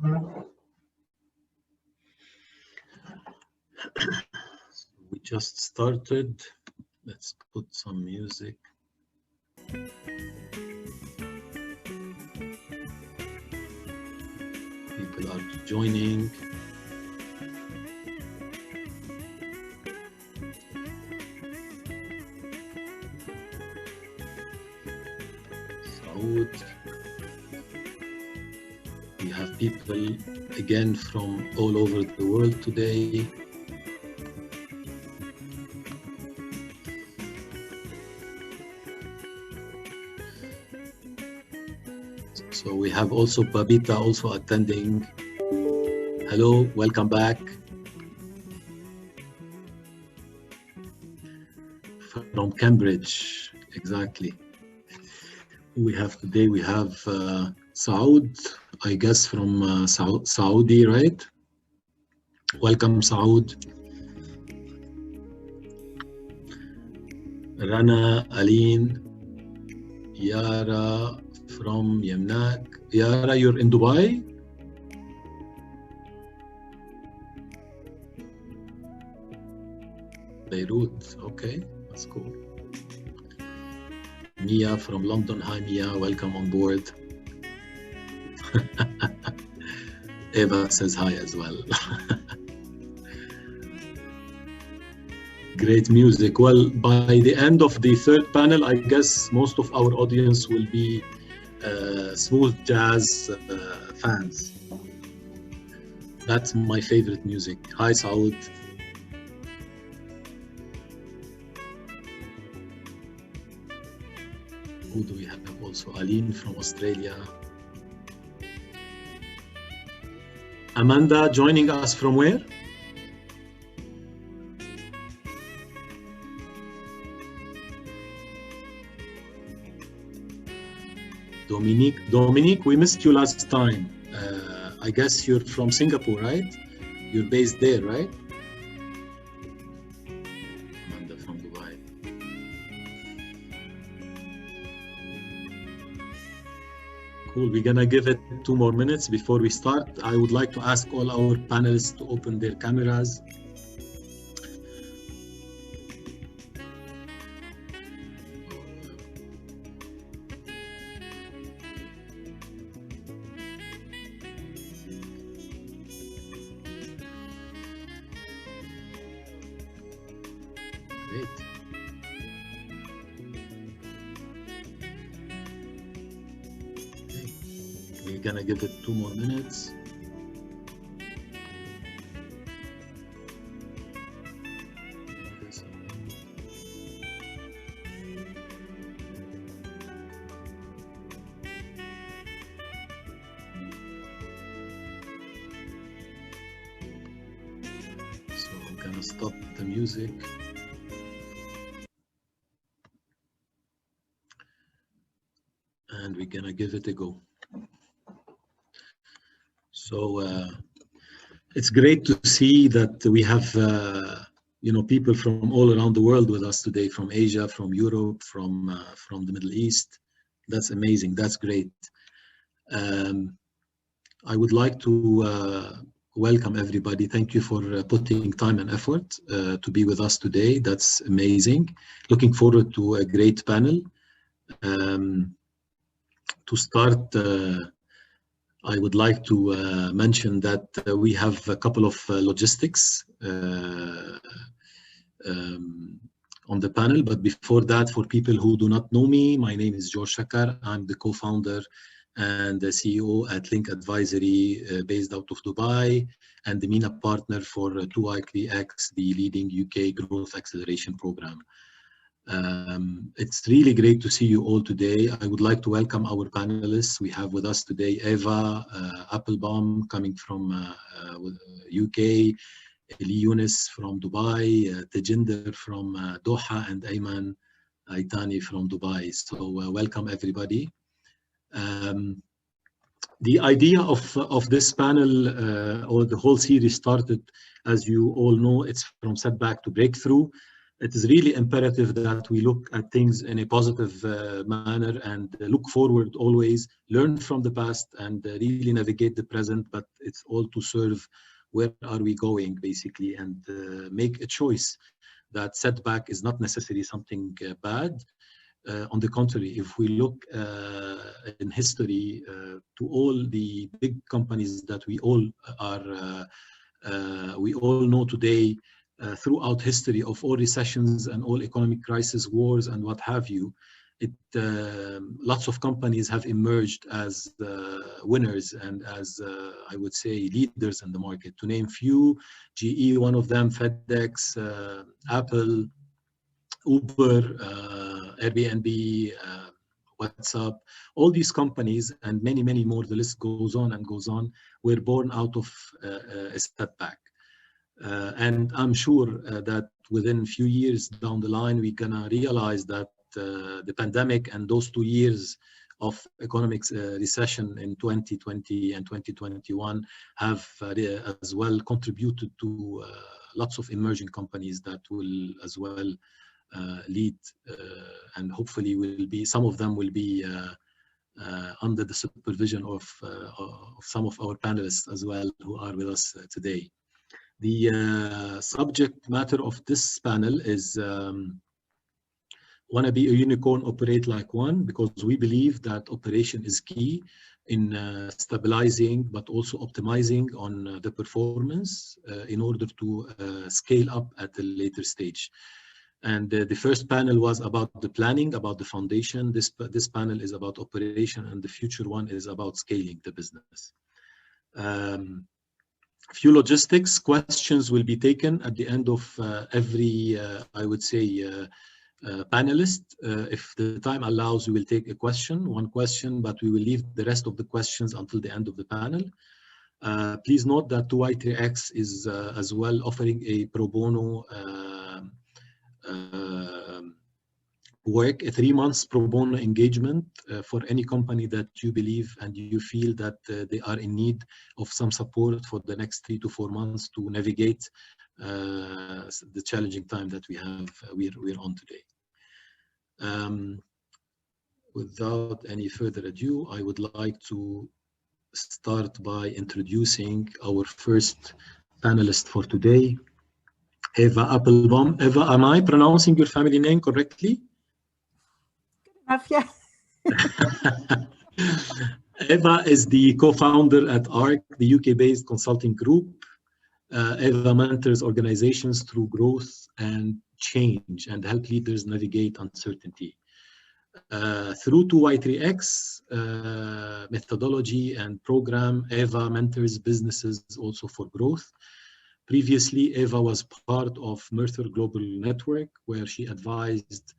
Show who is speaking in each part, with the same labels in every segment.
Speaker 1: We just started. Let's put some music. People are joining. Saud. We have people again from all over the world today. So we have also Babita also attending. Hello, welcome back. From Cambridge, exactly. We have today, we have Saud, I guess from Saudi, right? Welcome, Saud. Rana, Aline, Yara from Yamnak. Yara, you're in Dubai? Beirut, okay, that's cool. Mia from London. Hi Mia, welcome on board. Eva says hi as well. Great music. Well, by the end of the third panel, I guess most of our audience will be smooth jazz fans. That's my favorite music. Hi Saud. Who do we have also? Aline from Australia. Amanda joining us from where? Dominique, we missed you last time. I guess you're from Singapore, right? You're based there, right? Amanda from Dubai. Cool, we're gonna give it 2 more minutes before we start. I would like to ask all our panelists to open their cameras. Great. Okay. We're gonna give it 2 more minutes. So I'm gonna stop the music. And we're gonna give it a go. So it's great to see that we have people from all around the world with us today, from Asia, from Europe, from the Middle East. That's amazing. That's great. I would like to welcome everybody. Thank you for putting time and effort to be with us today. That's amazing. Looking forward to a great panel. To start, I would like to mention that we have a couple of logistics on the panel. But before that, for people who do not know me, my name is George Shakar. I'm the co-founder and the CEO at Link Advisory based out of Dubai, and the MENA partner for 2i3X, the leading UK growth acceleration program. It's really great to see you all today. I would like to welcome our panelists. We have with us today Eva Appelbaum coming from UK, Lee Yunus from Dubai, Tejinder from Doha, and Ayman Aitani from Dubai. So welcome everybody. The idea of this panel or the whole series started, as you all know, it's from setback to breakthrough. it is really imperative that we look at things in a positive manner and look forward always, learn from the past and really navigate the present, but it's all to serve where are we going basically, and make a choice that setback is not necessarily something bad. On the contrary, if we look in history to all the big companies that we all know today, throughout history of all recessions and all economic crisis, wars, and what have you, lots of companies have emerged as winners and as, I would say, leaders in the market. To name few, GE, one of them, FedEx, Apple, Uber, Airbnb, WhatsApp, all these companies and many, many more, the list goes on and goes on, were born out of a setback. And I'm sure that within a few years down the line, we're gonna realize that the pandemic and those 2 years of economic recession in 2020 and 2021 have as well contributed to lots of emerging companies that will as well lead and hopefully will be, some of them will be under the supervision of some of our panelists as well who are with us today. The subject matter of this panel is wanna be a unicorn, operate like one, because we believe that operation is key in stabilizing but also optimizing on the performance in order to scale up at a later stage. And the first panel was about the planning, about the foundation. This panel is about operation, and the future one is about scaling the business. Few logistics questions will be taken at the end of every, I would say, panelist. If the time allows, we will take a question, one question, but we will leave the rest of the questions until the end of the panel. Please note that 2i3x is as well offering a pro bono work, a 3 months pro bono engagement for any company that you believe and you feel that they are in need of some support for the next 3 to 4 months to navigate the challenging time that we're on today. Without any further ado, I would like to start by introducing our first panelist for today, Eva Appelbaum. Eva, am I pronouncing your family name correctly?
Speaker 2: Yeah.
Speaker 1: Eva is the co-founder at ARC, the UK-based consulting group. Eva mentors organizations through growth and change and help leaders navigate uncertainty. Through 2i3x methodology and program, Eva mentors businesses also for growth. Previously, Eva was part of Mercer Global Network, where she advised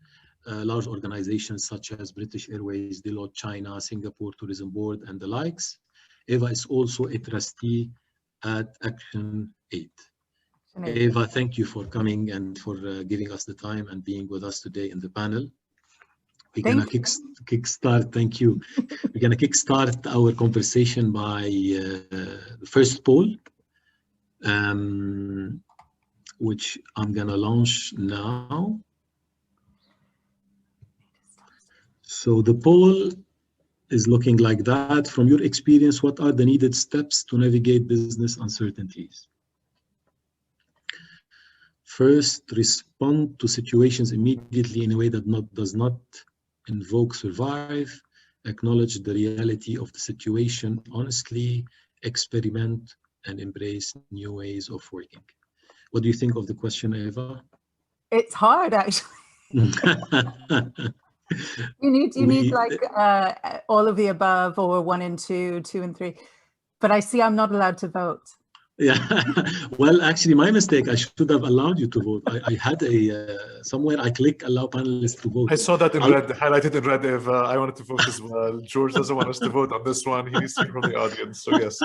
Speaker 1: large organizations such as British Airways, Deloitte China, Singapore Tourism Board, and the likes. Eva is also a trustee at ActionAid. Eva, thank you for coming and for giving us the time and being with us today in the panel. We're gonna kickstart. Thank you. We're gonna kickstart our conversation by the first poll, which I'm gonna launch now. So the poll is looking like that. From your experience, what are the needed steps to navigate business uncertainties? First, respond to situations immediately in a way that does not invoke survive. Acknowledge the reality of the situation honestly. Experiment and embrace new ways of working. What do you think of the question, Eva?
Speaker 2: It's hard, actually. You need like all of the above, or 1 and 2, 2 and 3. But I see I'm not allowed to vote.
Speaker 1: Yeah, well, actually, my mistake. I should have allowed you to vote. I had a somewhere I click allow panelists to vote.
Speaker 3: I saw that in red, highlighted in red. If I wanted to vote as well, George doesn't want us to vote on this one. He needs to hear from the audience. So yes,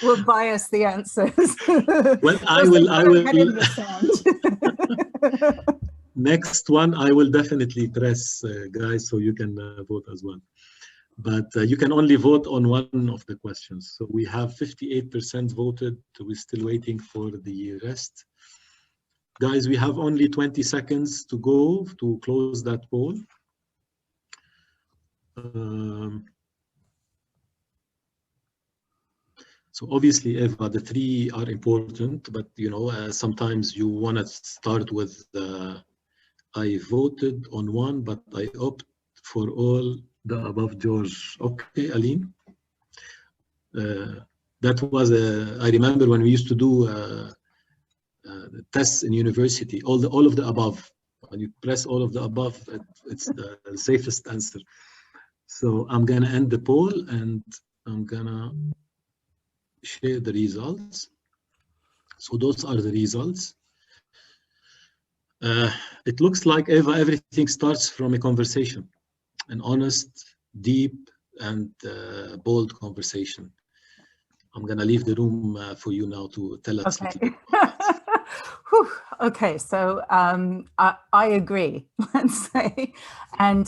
Speaker 2: we'll bias the answers.
Speaker 1: Well, I will. Next one, I will definitely press, guys, so you can vote as well. But you can only vote on one of the questions. So we have 58% voted. We're still waiting for the rest. Guys, we have only 20 seconds to go to close that poll. So obviously, Eva, the three are important, but you know, sometimes you want to start with I voted on one, but I opt for all the above, George. Okay, Aline. That was I remember when we used to do tests in university. All of the above. When you press all of the above, it's the safest answer. So I'm gonna end the poll and I'm gonna share the results. So those are the results. It looks like, Eva, everything starts from a conversation, an honest, deep, and bold conversation. I'm going to leave the room for you now to tell us.
Speaker 2: Okay. Okay, so I agree, let's say. And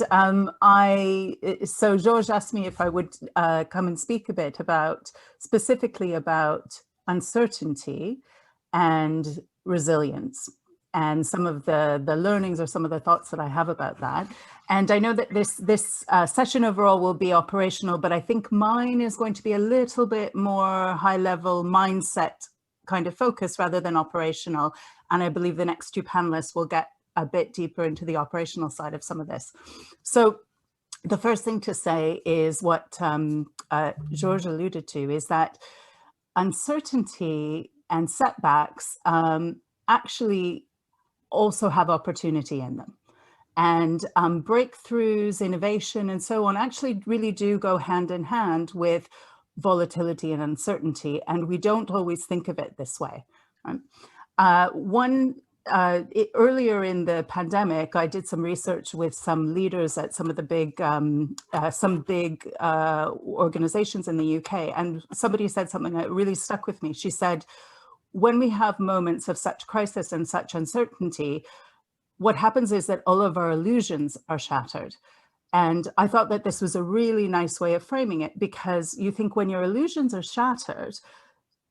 Speaker 2: so George asked me if I would come and speak a bit specifically about uncertainty and resilience, and some of the learnings or some of the thoughts that I have about that. And I know that this session overall will be operational, but I think mine is going to be a little bit more high level mindset kind of focus rather than operational. And I believe the next two panelists will get a bit deeper into the operational side of some of this. So the first thing to say is what George alluded to, is that uncertainty and setbacks actually also have opportunity in them. And breakthroughs, innovation, and so on actually really do go hand in hand with volatility and uncertainty. And we don't always think of it this way. Right? Earlier in the pandemic, I did some research with some leaders at some of the big organizations in the UK. And somebody said something that really stuck with me. She said, when we have moments of such crisis and such uncertainty, what happens is that all of our illusions are shattered. And I thought that this was a really nice way of framing it, because you think when your illusions are shattered,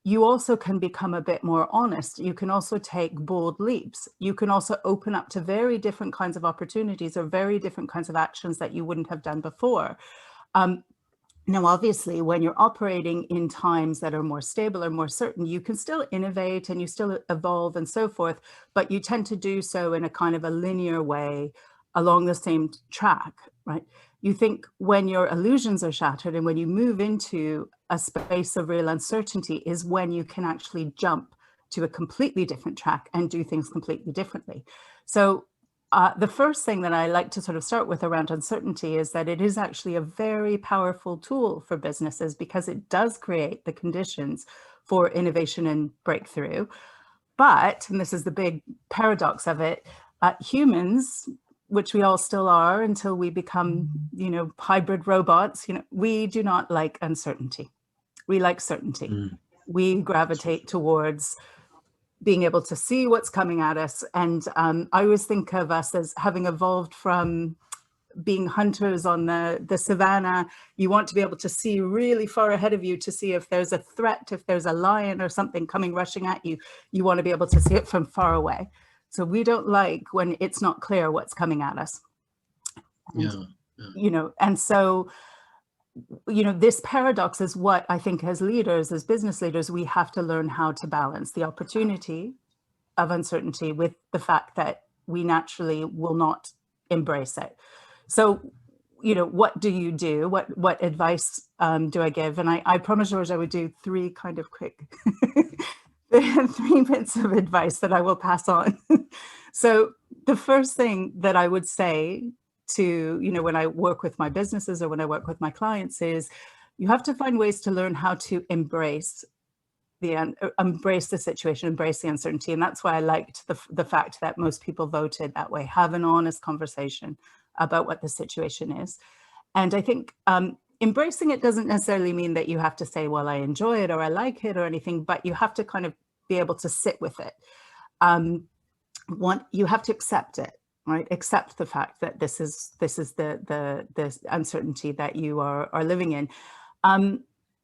Speaker 2: you also can become a bit more honest. You can also take bold leaps. You can also open up to very different kinds of opportunities or very different kinds of actions that you wouldn't have done before. Now, obviously, when you're operating in times that are more stable or more certain, you can still innovate and you still evolve and so forth, but you tend to do so in a kind of a linear way along the same track, right? You think when your illusions are shattered and when you move into a space of real uncertainty is when you can actually jump to a completely different track and do things completely differently. So the first thing that I like to sort of start with around uncertainty is that it is actually a very powerful tool for businesses, because it does create the conditions for innovation and breakthrough. But, and this is the big paradox of it, humans, which we all still are until we become, you know, hybrid robots, you know, we do not like uncertainty. We like certainty. We gravitate towards being able to see what's coming at us. And I always think of us as having evolved from being hunters on the savannah. You want to be able to see really far ahead of you to see if there's a threat, if there's a lion or something coming rushing at you. You want to be able to see it from far away. So we don't like when it's not clear what's coming at us. And, you know, and so, you know, this paradox is what I think as leaders, as business leaders, we have to learn how to balance the opportunity of uncertainty with the fact that we naturally will not embrace it. So, you know, what do you do? What advice do I give? And I promised George I would do three kind of quick 3 bits of advice that I will pass on. So the first thing that I would say to, you know, when I work with my businesses or when I work with my clients is you have to find ways to learn how to embrace the situation, embrace the uncertainty. And that's why I liked the fact that most people voted that way. Have an honest conversation about what the situation is. And I think embracing it doesn't necessarily mean that you have to say, well, I enjoy it or I like it or anything, but you have to kind of be able to sit with it. You have to accept it, right? Accept the fact that this is the uncertainty that you are living in.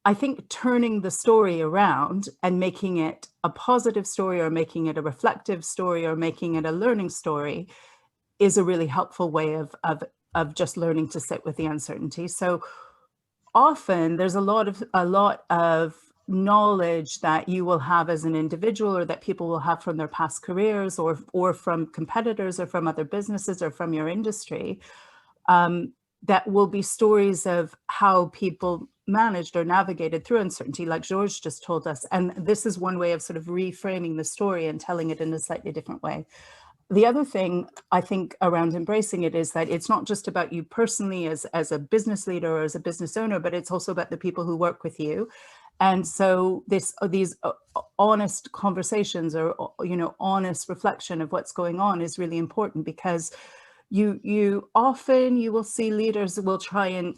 Speaker 2: I think turning the story around and making it a positive story, or making it a reflective story, or making it a learning story is a really helpful way of just learning to sit with the uncertainty. So often there's a lot of knowledge that you will have as an individual, or that people will have from their past careers, or from competitors, or from other businesses, or from your industry, that will be stories of how people managed or navigated through uncertainty, like Georges just told us. And this is one way of sort of reframing the story and telling it in a slightly different way. The other thing I think around embracing it is that it's not just about you personally as a business leader or as a business owner, but it's also about the people who work with you. And so these honest conversations, or honest reflection of what's going on, is really important, because you will see leaders will try and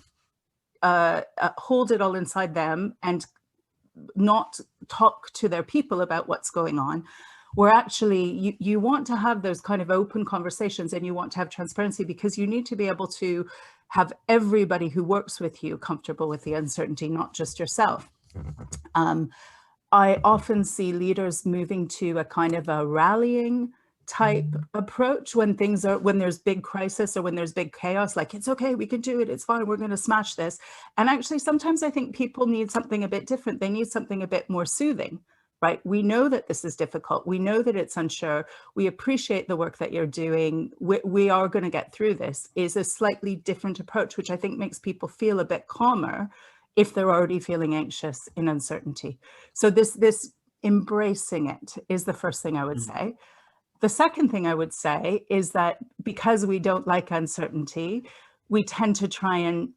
Speaker 2: hold it all inside them and not talk to their people about what's going on, where actually you want to have those kind of open conversations, and you want to have transparency, because you need to be able to have everybody who works with you comfortable with the uncertainty, not just yourself. I often see leaders moving to a kind of a rallying type approach when there's big crisis, or when there's big chaos, like, it's okay, we can do it, it's fine, we're going to smash this. And actually, sometimes I think people need something a bit different. They need something a bit more soothing, right? We know that this is difficult. We know that it's unsure. We appreciate the work that you're doing. We are going to get through this, is a slightly different approach, which I think makes people feel a bit calmer if they're already feeling anxious in uncertainty. So this embracing it is the first thing I would say. The second thing I would say is that because we don't like uncertainty, we tend to try and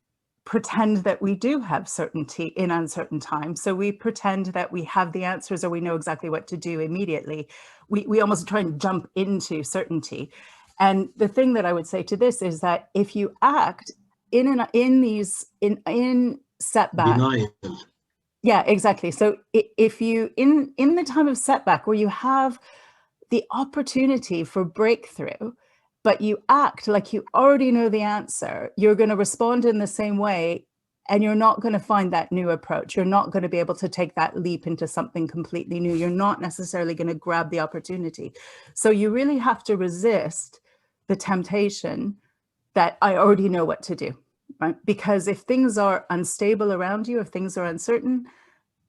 Speaker 2: pretend that we do have certainty in uncertain times. So we pretend that we have the answers, or we know exactly what to do immediately. We almost try and jump into certainty. And the thing that I would say to this is that if you act in setback.
Speaker 1: Denial.
Speaker 2: Yeah, exactly. So if you, in the time of setback, where you have the opportunity for breakthrough, but you act like you already know the answer, you're going to respond in the same way, and you're not going to find that new approach. You're not going to be able to take that leap into something completely new. You're not necessarily going to grab the opportunity. So you really have to resist the temptation that I already know what to do, right? Because if things are unstable around you, if things are uncertain,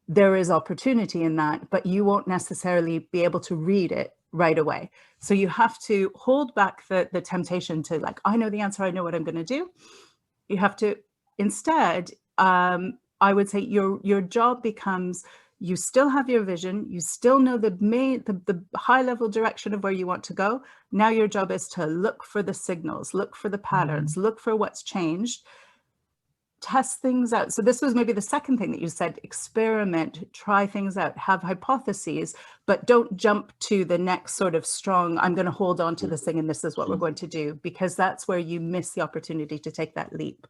Speaker 2: there is opportunity in that, but you won't necessarily be able to read it right away. So you have to hold back the temptation to, like, I know the answer, I know what I'm going to do. You have to instead, I would say your job becomes, you still have your vision, you still know the high level direction of where you want to go. Now your job is to look for the signals, look for the patterns, look for what's changed, test things out. So this was maybe the second thing that you said: experiment, try things out, have hypotheses, but don't jump to the next sort of strong, I'm going to hold on to this thing and this is what we're going to do, because that's where you miss the opportunity to take that leap.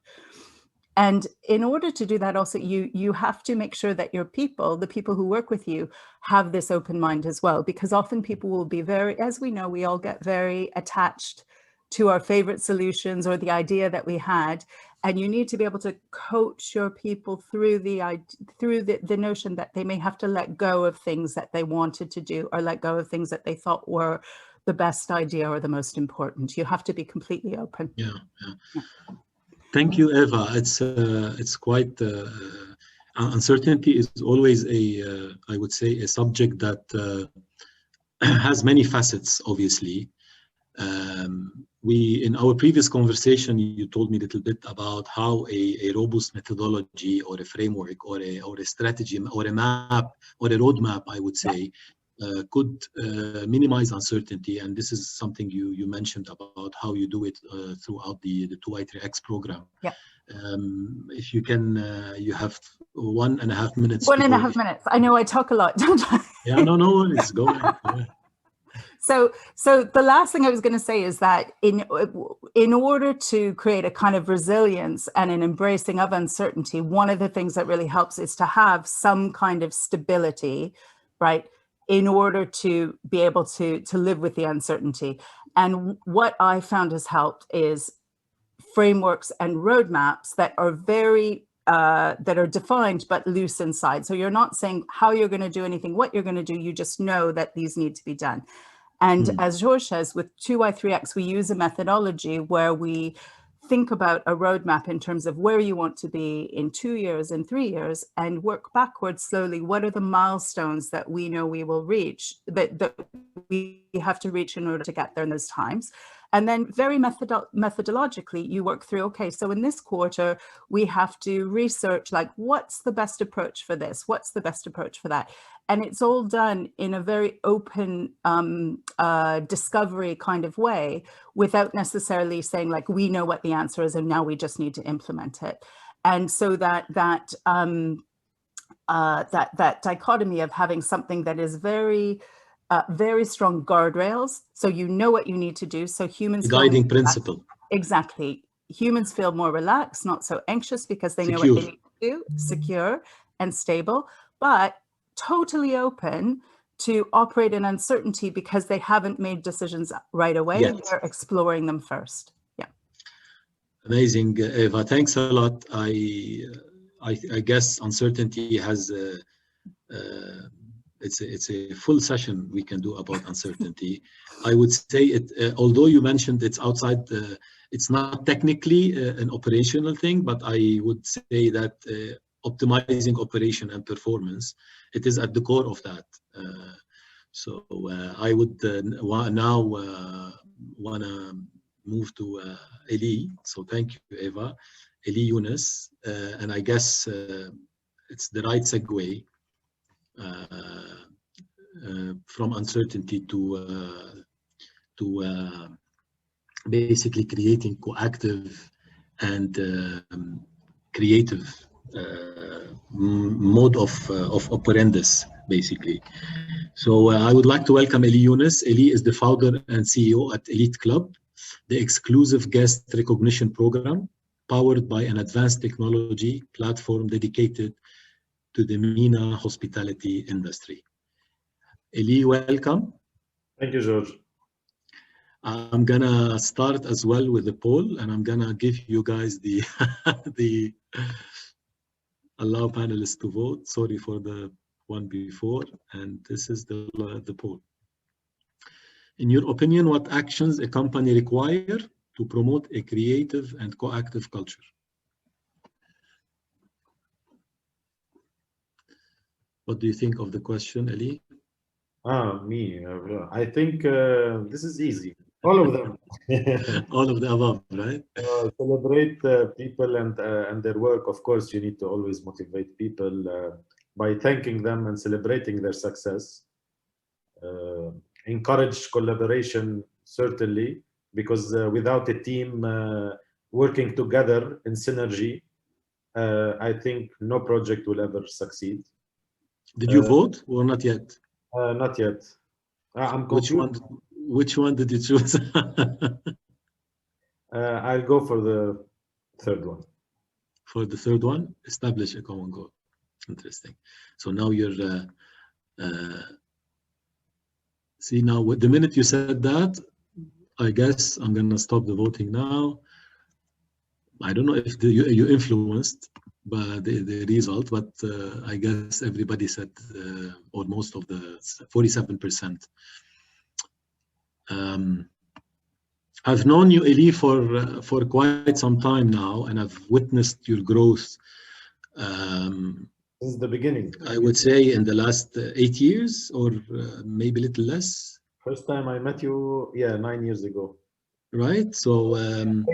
Speaker 2: And in order to do that, also, you have to make sure that your people, the people who work with you, have this open mind as well, because often people will be very, as we know, we all get very attached to our favorite solutions or the idea that we had. And you need to be able to coach your people through the notion that they may have to let go of things that they wanted to do, or let go of things that they thought were the best idea or the most important. You have to be completely open.
Speaker 1: Yeah. Thank you, Eva. It's quite uncertainty is always I would say, a subject that has many facets. Obviously, in our previous conversation, you told me a little bit about how a robust methodology or a framework or a strategy or a map or a roadmap, I would say, could minimize uncertainty. And this is something you mentioned about how you do it throughout the 2i3X program.
Speaker 2: Yeah.
Speaker 1: If you can, you have 1.5 minutes.
Speaker 2: 1.5 minutes. I know I talk a lot, don't I?
Speaker 1: Yeah, no, it's going. Yeah.
Speaker 2: So the last thing I was going to say is that in order to create a kind of resilience and an embracing of uncertainty, one of the things that really helps is to have some kind of stability, right, in order to be able to live with the uncertainty. And what I found has helped is frameworks and roadmaps that are very that are defined but loose inside. So you're not saying how you're going to do anything, what you're going to do. You just know that these need to be done. And as George says, with 2Y3X, we use a methodology where we think about a roadmap in terms of where you want to be in 2 years and 3 years, and work backwards slowly. What are the milestones that we know we will reach, that we have to reach in order to get there in those times? And then very methodologically, you work through, okay, so in this quarter, we have to research, like, what's the best approach for this? What's the best approach for that? And it's all done in a very open discovery kind of way, without necessarily saying, like, we know what the answer is and now we just need to implement it. And so that dichotomy of having something that is very strong guardrails, so you know what you need to do. So humans,
Speaker 1: guiding principle.
Speaker 2: Exactly. Humans feel more relaxed, not so anxious, because they know what they need to do, secure and stable, but totally open to operate in uncertainty because they haven't made decisions right away. They're exploring them first. Yeah.
Speaker 1: Amazing, Eva. Thanks a lot. I guess uncertainty has it's a full session we can do about uncertainty. I would say it, although you mentioned it's outside, it's not technically an operational thing, but I would say that optimizing operation and performance, it is at the core of that. So I would now want to move to Eli. So thank you, Eva. Eli Yunus, and I guess it's the right segue from uncertainty to basically creating coactive and creative mode of operandus, basically. So I would like to welcome Eli Yunus. Eli is the founder and CEO at Elite Club, the exclusive guest recognition program powered by an advanced technology platform dedicated to the MENA hospitality industry. Eli, welcome.
Speaker 4: Thank you, George.
Speaker 1: I'm gonna start as well with the poll, and I'm gonna give you guys the the allow panelists to vote. Sorry for the one before, and this is the poll. In your opinion, what actions a company require to promote a creative and coactive culture? What do you think of the question, Eli?
Speaker 4: Me. I think this is easy. All of them.
Speaker 1: All of the above, right?
Speaker 4: Celebrate people and their work. Of course, you need to always motivate people by thanking them and celebrating their success. Encourage collaboration, certainly, because without a team working together in synergy, I think no project will ever succeed.
Speaker 1: Did you vote or not yet?
Speaker 4: Not yet. I'm confused.
Speaker 1: Which one did you choose?
Speaker 4: I'll go for the third one.
Speaker 1: For the third one, establish a common goal. Interesting. So now you're see, now the minute you said that, I guess I'm gonna stop the voting now. I don't know if you influenced by the result, but I guess everybody said, or most of the 47%. I've known you, Eli, for quite some time now, and I've witnessed your growth.
Speaker 4: Since the beginning.
Speaker 1: I would say in the last 8 years, or maybe a little less.
Speaker 4: First time I met you, yeah, 9 years ago.
Speaker 1: Right. So
Speaker 4: 8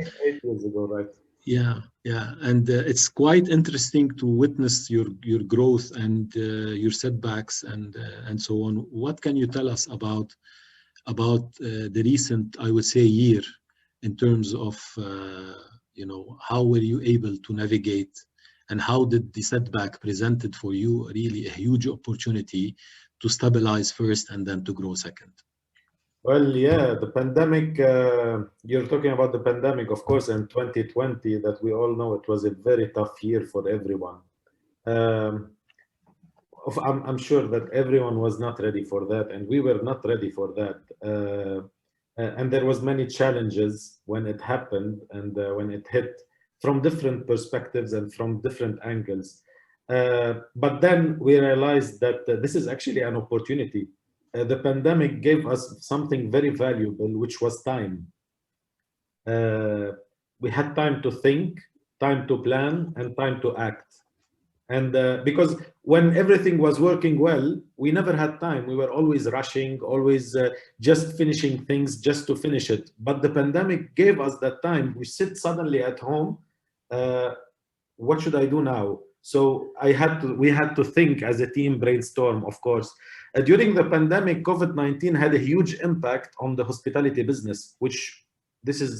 Speaker 4: years ago, right?
Speaker 1: Yeah, and it's quite interesting to witness your growth and your setbacks and so on. What can you tell us about the recent, I would say, year in terms of you know, how were you able to navigate, and how did the setback presented for you really a huge opportunity to stabilize first and then to grow second?
Speaker 4: Well, yeah, the pandemic, you're talking about the pandemic, of course, in 2020, that we all know it was a very tough year for everyone. I'm sure that everyone was not ready for that, and we were not ready for that. And there was many challenges when it happened, and when it hit from different perspectives and from different angles. But then we realized that this is actually an opportunity. The pandemic gave us something very valuable, which was time. We had time to think, time to plan, and time to act. And because when everything was working well, we never had time. We were always rushing, always just finishing things just to finish it. But the pandemic gave us that time. We sit suddenly at home. What should I do now? So we had to think as a team, brainstorm, of course. During the pandemic, COVID-19 had a huge impact on the hospitality business, which this is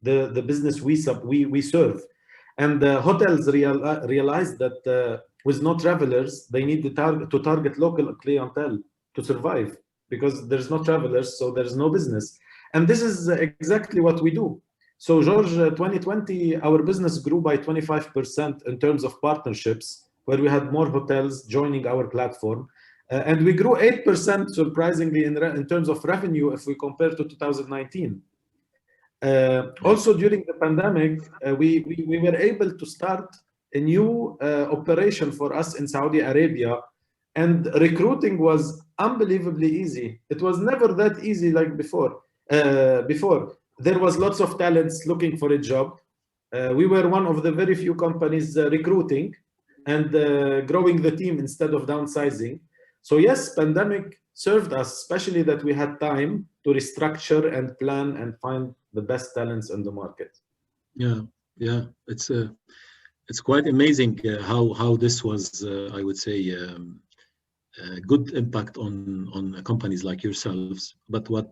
Speaker 4: the business we serve. And the hotels realized that with no travelers, they need to target local clientele to survive, because there's no travelers, so there's no business. And this is exactly what we do. So George, 2020, our business grew by 25% in terms of partnerships, where we had more hotels joining our platform. And we grew 8%, surprisingly, in terms of revenue if we compare to 2019. Also, during the pandemic, we were able to start a new operation for us in Saudi Arabia, and recruiting was unbelievably easy. It was never that easy like before. There was lots of talents looking for a job. We were one of the very few companies recruiting and growing the team instead of downsizing. So yes, pandemic served us, especially that we had time to restructure and plan and find the best talents in the market.
Speaker 1: Yeah, it's quite amazing how this was, I would say, a good impact on companies like yourselves. But what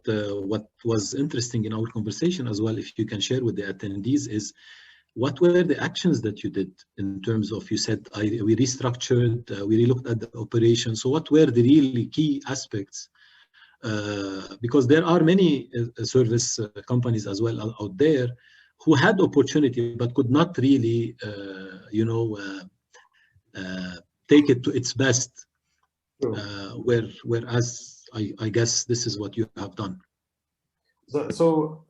Speaker 1: was interesting in our conversation as well, if you can share with the attendees, is what were the actions that you did in terms of, you said we restructured, we relooked at the operation. So what were the really key aspects? Because there are many service companies as well out there who had opportunity but could not really, take it to its best. Whereas I guess this is what you have done.
Speaker 4: So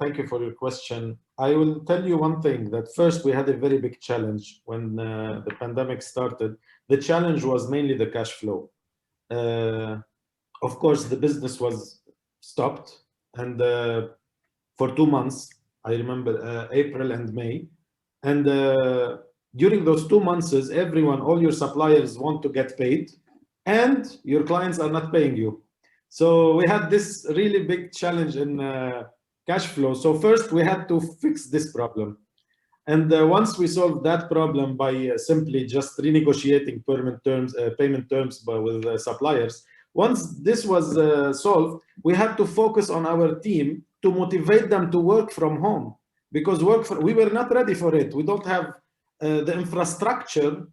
Speaker 4: thank you for your question. I will tell you one thing, that first we had a very big challenge when the pandemic started. The challenge was mainly the cash flow. Of course, the business was stopped, and for 2 months, I remember April and May. And during those 2 months, everyone, all your suppliers want to get paid, and your clients are not paying you. So we had this really big challenge in cash flow. So first we had to fix this problem. And once we solved that problem by simply just renegotiating payment terms with suppliers, once this was solved, we had to focus on our team to motivate them to work from home, because we were not ready for it. We don't have the infrastructure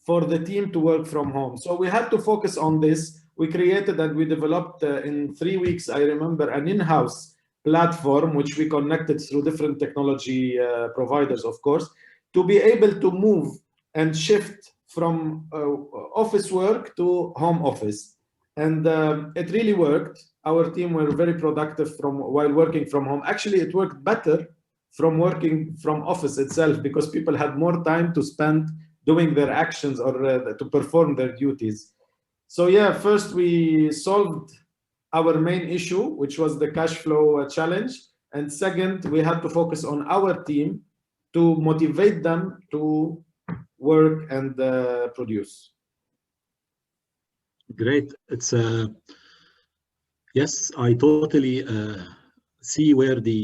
Speaker 4: for the team to work from home. So we had to focus on this. We created and we developed in 3 weeks, I remember, an in-house platform, which we connected through different technology providers, of course, to be able to move and shift from office work to home office. And it really worked. Our team were very productive while working from home. Actually, it worked better from working from office itself, because people had more time to spend doing their actions or to perform their duties. So yeah, first we solved our main issue, which was the cash flow challenge. And second, we had to focus on our team to motivate them to work and produce.
Speaker 1: Great. It's yes, I totally see where the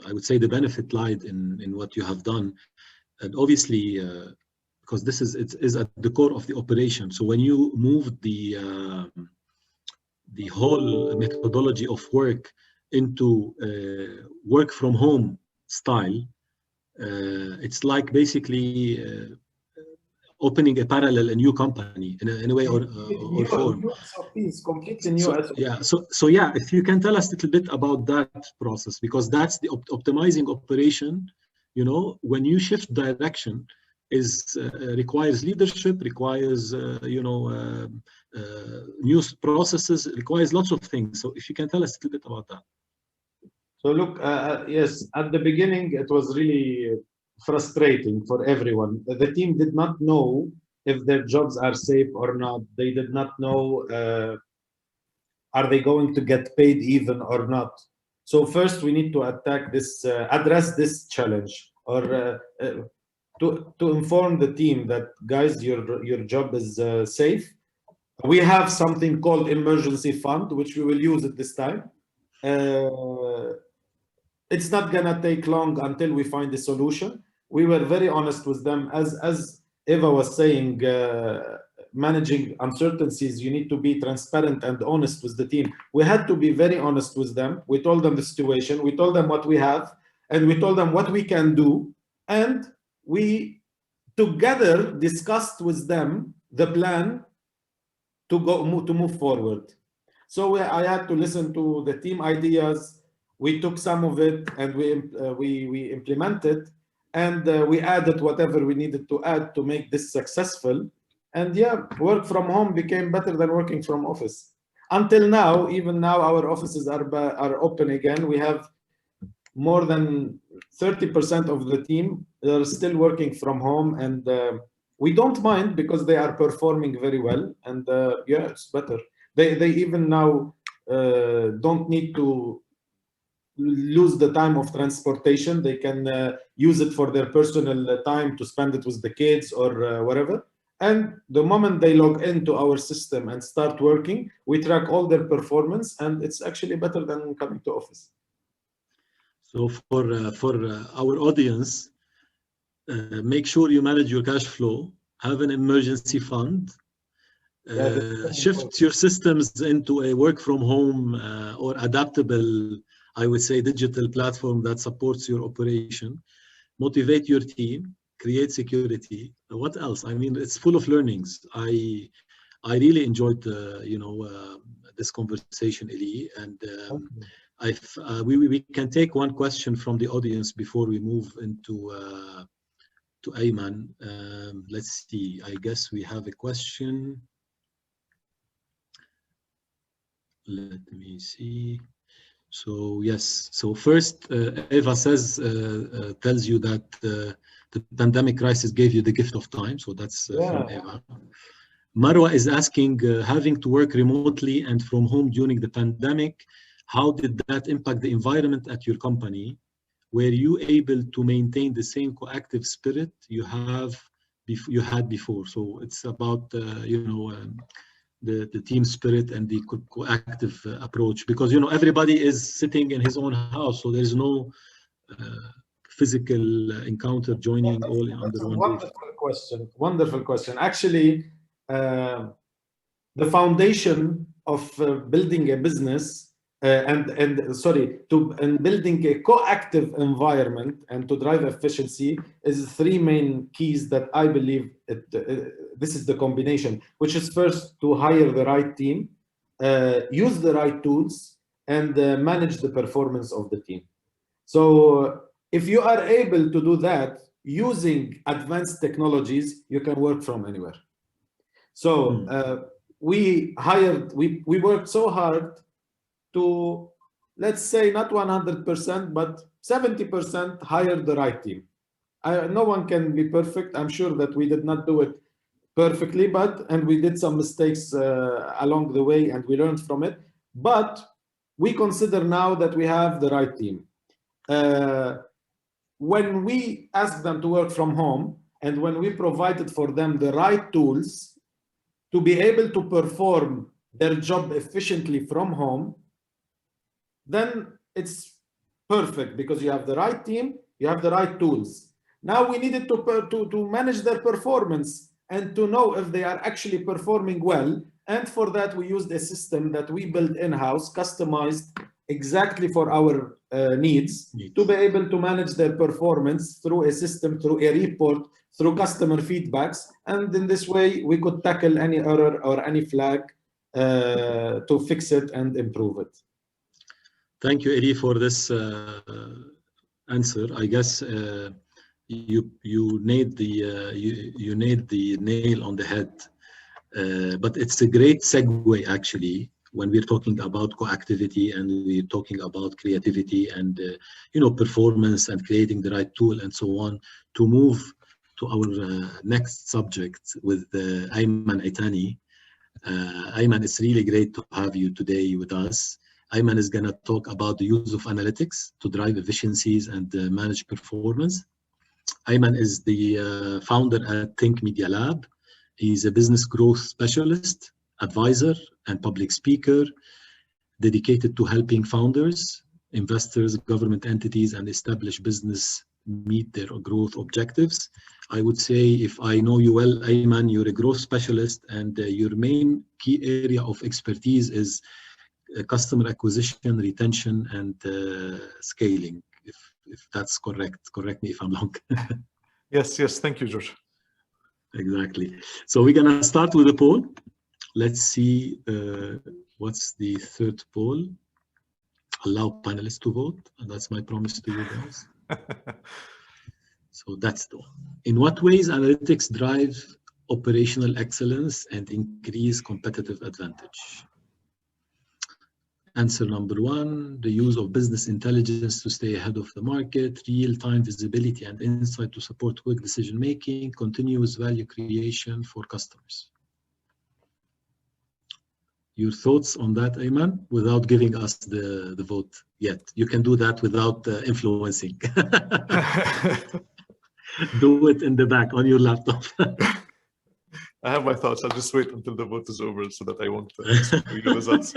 Speaker 1: I would say the benefit lied in what you have done. And obviously, because this is at the core of the operation. So when you moved the whole methodology of work into work from home style, it's like basically opening a parallel, a new company in a way or form.
Speaker 4: Completely new.
Speaker 1: So yeah, if you can tell us a little bit about that process, because that's the optimizing operation. You know, when you shift direction, requires leadership, requires new processes, requires lots of things. So if you can tell us a little bit about that.
Speaker 4: So look, yes, at the beginning, it was really frustrating for everyone. The team did not know if their jobs are safe or not. They did not know, are they going to get paid even or not? So first we need to attack this, address this challenge, or to inform the team that, guys, your job is safe. We have something called emergency fund, which we will use at this time. It's not gonna take long until we find a solution. We were very honest with them. As Eva was saying, managing uncertainties, you need to be transparent and honest with the team. We had to be very honest with them. We told them the situation, we told them what we have, and we told them what we can do. And we together discussed with them the plan to move forward. So I had to listen to the team ideas. We took some of it and we implemented, and we added whatever we needed to add to make this successful. And yeah, work from home became better than working from office. Until now, even now, our offices are open again. We have more than 30% of the team are still working from home, and we don't mind because they are performing very well. And yeah, it's better. They even now don't need to lose the time of transportation. They can use it for their personal time to spend it with the kids or whatever. And the moment they log into our system and start working, we track all their performance, and it's actually better than coming to office.
Speaker 1: So for our audience, make sure you manage your cash flow, have an emergency fund, shift your systems into a work from home or adaptable, I would say, digital platform that supports your operation, motivate your team, create security. What else? I mean, it's full of learnings. I really enjoyed this conversation, Eli, and we can take one question from the audience before we move into to Ayman. Let's see. I guess we have a question. Let me see. So yes. So first, Eva says tells you that the pandemic crisis gave you the gift of time. So that's from Eva. Marwa is asking, having to work remotely and from home during the pandemic, how did that impact the environment at your company? Were you able to maintain the same coactive spirit you had before? So it's about the team spirit and the coactive approach, because everybody is sitting in his own house, so there is no physical encounter joining all under one roof.
Speaker 4: Wonderful question. Actually, the foundation of building a business and building a coactive environment and to drive efficiency is three main keys that I believe this is the combination, which is first to hire the right team, use the right tools, and manage the performance of the team. So if you are able to do that using advanced technologies, you can work from anywhere. So we worked so hard to, let's say, not 100%, but 70% hire the right team. No one can be perfect. I'm sure that we did not do it perfectly, and we did some mistakes along the way, and we learned from it. But we consider now that we have the right team. When we ask them to work from home, and when we provided for them the right tools to be able to perform their job efficiently from home, then it's perfect, because you have the right team, you have the right tools. Now we needed to manage their performance and to know if they are actually performing well. And for that, we used a system that we built in-house, customized exactly for our needs, to be able to manage their performance through a system, through a report, through customer feedbacks. And in this way, we could tackle any error or any flag to fix it and improve it.
Speaker 1: Thank you, Eli, for this answer. I guess you nailed the nail on the head. But it's a great segue, actually, when we're talking about coactivity and we're talking about creativity and performance and creating the right tool and so on, to move to our next subject with Ayman Itani. Ayman, it's really great to have you today with us. Ayman is going to talk about the use of analytics to drive efficiencies and manage performance. Ayman is the founder at Think Media Lab. He's a business growth specialist, advisor, and public speaker dedicated to helping founders, investors, government entities, and established business meet their growth objectives. I would say, if I know you well, Ayman, you're a growth specialist, and your main key area of expertise is customer acquisition, retention, and scaling. If that's correct, correct me if I'm wrong.
Speaker 3: Yes, thank you, George.
Speaker 1: Exactly. So we're gonna start with a poll. Let's see what's the third poll. Allow panelists to vote, and that's my promise to you guys. So that's the one. In what ways analytics drive operational excellence and increase competitive advantage? Answer number one, the use of business intelligence to stay ahead of the market, real-time visibility and insight to support quick decision-making, continuous value creation for customers. Your thoughts on that, Ayman, without giving us the vote yet? You can do that without influencing. Do it in the back on your laptop.
Speaker 3: I have my thoughts. I'll just wait until the vote is over so that I won't read the results.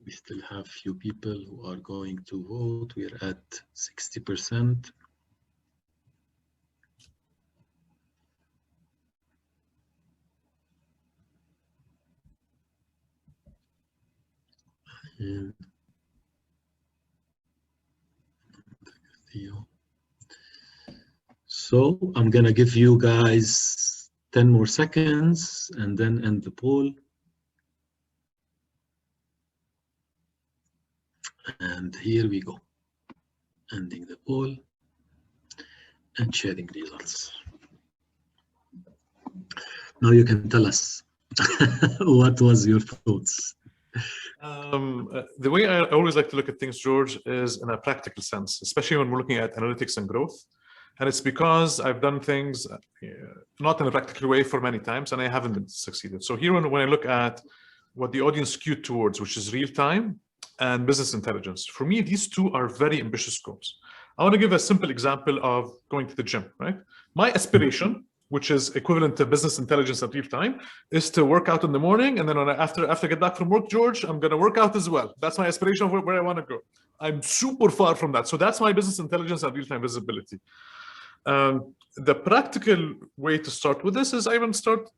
Speaker 1: We still have few people who are going to vote. We're at 60%. And so I'm gonna give you guys 10 more seconds and then end the poll. And here we go. Ending the poll and sharing results. Now you can tell us what was your thoughts.
Speaker 3: The way I always like to look at things, George, is in a practical sense, especially when we're looking at analytics and growth. And it's because I've done things not in a practical way for many times, and I haven't succeeded. So here, when I look at what the audience skewed towards, which is real time and business intelligence, for me, these two are very ambitious goals. I want to give a simple example of going to the gym, right? My aspiration, which is equivalent to business intelligence at real time, is to work out in the morning. And then after I get back from work, George, I'm going to work out as well. That's my aspiration of where I want to go. I'm super far from that. So that's my business intelligence and real-time visibility. The practical way to start with this is I even start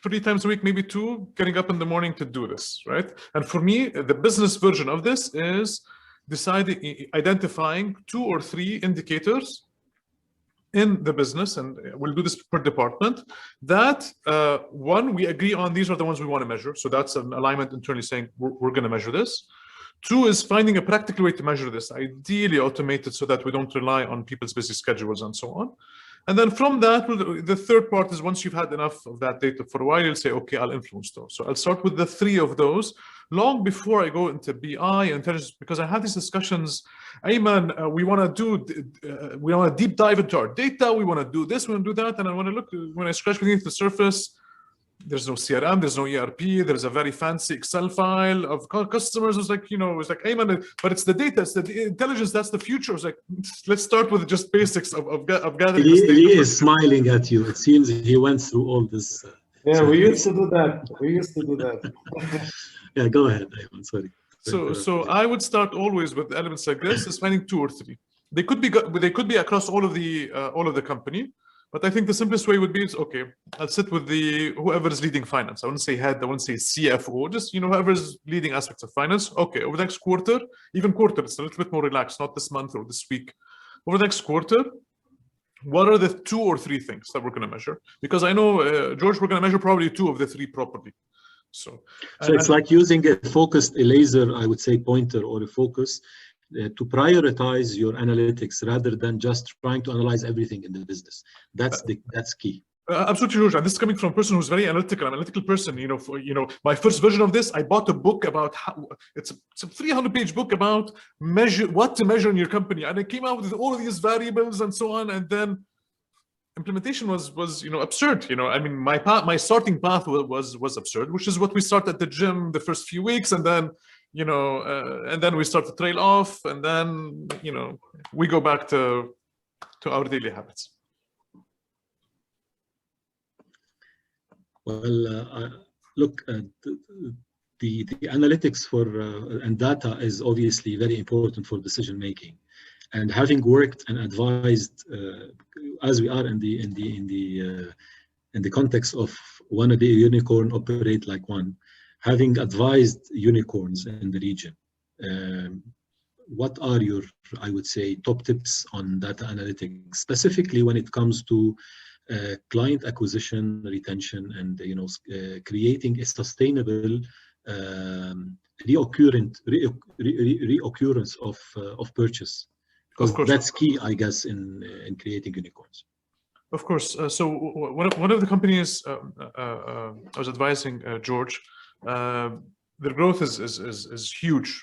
Speaker 3: 3 times a week, maybe 2, getting up in the morning to do this, right? And for me, the business version of this is identifying 2 or 3 indicators in the business, and we'll do this per department, that one, we agree on these are the ones we want to measure. So that's an alignment internally saying we're going to measure this. 2 is finding a practical way to measure this, ideally automated so that we don't rely on people's busy schedules and so on. And then from that, the third part is once you've had enough of that data for a while, you'll say, okay, I'll influence those. So I'll start with the 3 of those long before I go into BI and intelligence, because I have these discussions. Ayman, we want to deep dive into our data. We want to do this, we want to do that. And I want to look, when I scratch beneath the surface, there's no CRM, there's no ERP, there's a very fancy Excel file of customers. It's like, it's like, Ayman, but it's the data, it's the intelligence, that's the future. It's like, let's start with just basics of gathering this data.
Speaker 1: He is smiling at you. It seems he went through all this.
Speaker 4: Yeah, we used to do that.
Speaker 1: Yeah, go ahead, Ayman, sorry.
Speaker 3: So I would start always with elements like this, is finding 2 or 3. They could be across all of the company. But I think the simplest way would be, okay, I'll sit with whoever is leading finance. I wouldn't say head, I wouldn't say CFO, just, whoever is leading aspects of finance. Okay, over the next quarter, even quarter, it's a little bit more relaxed, not this month or this week. Over the next quarter, what are the 2 or 3 things that we're going to measure? Because I know, George, we're going to measure probably 2 of the 3 properly. So
Speaker 1: it's like using a laser, I would say, pointer or a focus to prioritize your analytics rather than just trying to analyze everything in the business. That's key.
Speaker 3: Absolutely, George. And this is coming from a person who's very analytical person. My first version of this, I bought a book about how it's a 300-page book about what to measure in your company, and it came out with all of these variables and so on. And then implementation was absurd. I mean, my starting path was absurd, which is what we start at the gym the first few weeks, and then and then we start to trail off, and then we go back to our daily habits.
Speaker 1: Well, look, the analytics and data is obviously very important for decision making, and having worked and advised, as we are in the context of one of the unicorn operate like one, having advised unicorns in the region, what are your, I would say, top tips on data analytics, specifically when it comes to client acquisition, retention, and creating a sustainable reoccurrence of purchase, because that's key, I guess, in creating unicorns.
Speaker 3: Of course. So one of the companies I was advising, George, their growth is huge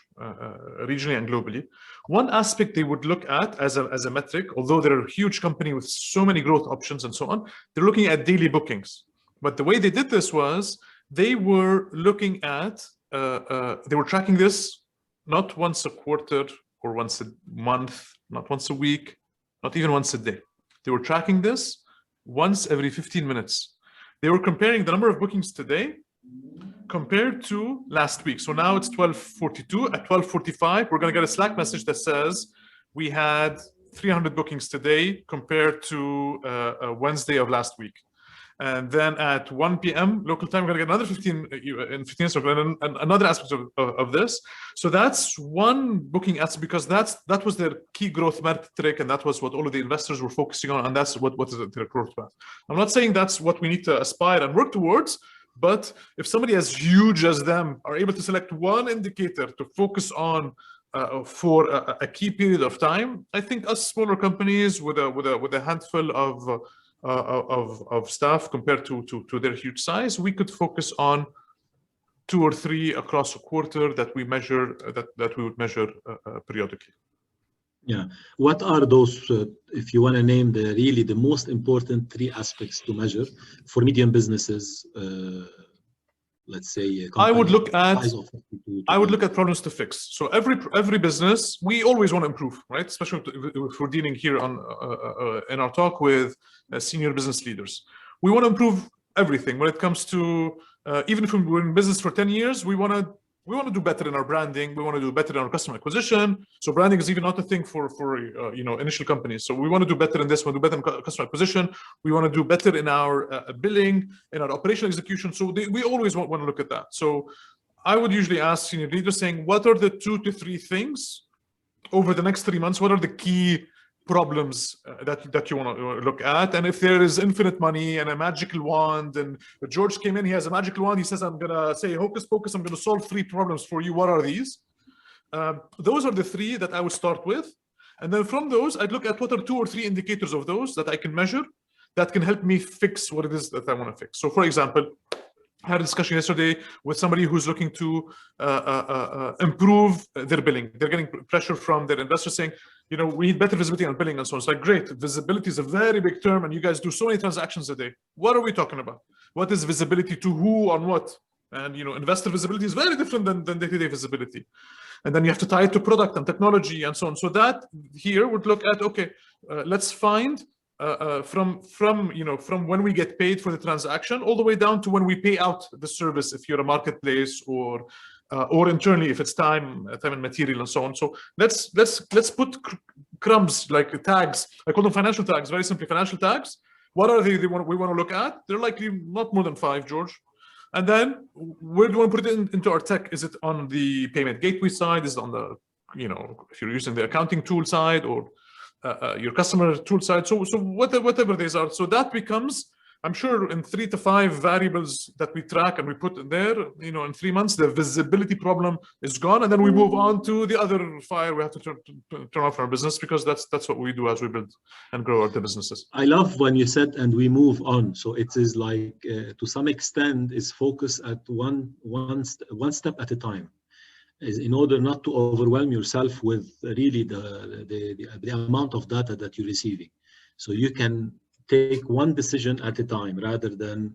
Speaker 3: regionally and globally. One aspect they would look at as a metric, although they're a huge company with so many growth options and so on, they're looking at daily bookings. But the way they did this was they were looking at, they were tracking this not once a quarter or once a month, not once a week, not even once a day. They were tracking this once every 15 minutes. They were comparing the number of bookings today compared to last week. So now it's 12:42. At 12:45, we're going to get a Slack message that says we had 300 bookings today compared to Wednesday of last week. And then at 1 p.m. local time, we're going to get another 15 minutes, and another aspect of this. So that's one booking aspect, because that was their key growth metric, and that was what all of the investors were focusing on, and that's what is their growth path. I'm not saying that's what we need to aspire and work towards, but if somebody as huge as them are able to select one indicator to focus on for a key period of time, I think us smaller companies with a handful of staff compared to their huge size, we could focus on 2 or 3 across a quarter that we measure that we would measure periodically.
Speaker 1: Yeah, what are those, if you want to name the most important 3 aspects to measure for medium businesses, let's say
Speaker 3: I would look at problems to fix. So every business, we always want to improve, right? Especially if we're dealing here on in our talk with senior business leaders. We want to improve everything when it comes to even if we're in business for 10 years, we want to do better in our branding. We want to do better in our customer acquisition. So branding is even not a thing for initial companies. So we want to do better in this. We want to do better in customer acquisition. We want to do better in our billing, in our operational execution. So we always want to look at that. So I would usually ask senior leaders saying, what are the 2 to 3 things over the next 3 months? What are the key problems that you want to look at? And if there is infinite money and a magical wand, and George came in, he has a magical wand, he says, I'm gonna say hocus pocus, I'm gonna solve 3 problems for you. What are these? Those are the 3 that I would start with, and then from those I'd look at what are 2 or 3 indicators of those that I can measure that can help me fix what it is that I want to fix. So for example, I had a discussion yesterday with somebody who's looking to improve their billing. They're getting pressure from their investors saying, we need better visibility on billing and so on. It's like, great, visibility is a very big term, and you guys do so many transactions a day. What are we talking about? What is visibility to who on what? And investor visibility is very different than day-to-day visibility. And then you have to tie it to product and technology and so on. So that here would look at, okay, let's find from when we get paid for the transaction all the way down to when we pay out the service, if you're a marketplace or internally if it's time and material and so on. So let's put crumbs, like tags. I call them financial tags, very simply financial tags. What are we want to look at? They're likely not more than 5, George. And then where do you want to put it into our tech? Is it on the payment gateway side? Is it on the, if you're using the accounting tool side or your customer tool side? So whatever these are. So that becomes I'm sure in 3 to 5 variables that we track and we put in there, in 3 months, the visibility problem is gone, and then we move on to the other fire we have to turn off in our business, because that's what we do as we build and grow the businesses.
Speaker 1: I love when you said, and we move on. So it is like, to some extent, is focus at one step at a time, is in order not to overwhelm yourself with really the amount of data that you're receiving. So you can take one decision at a time rather than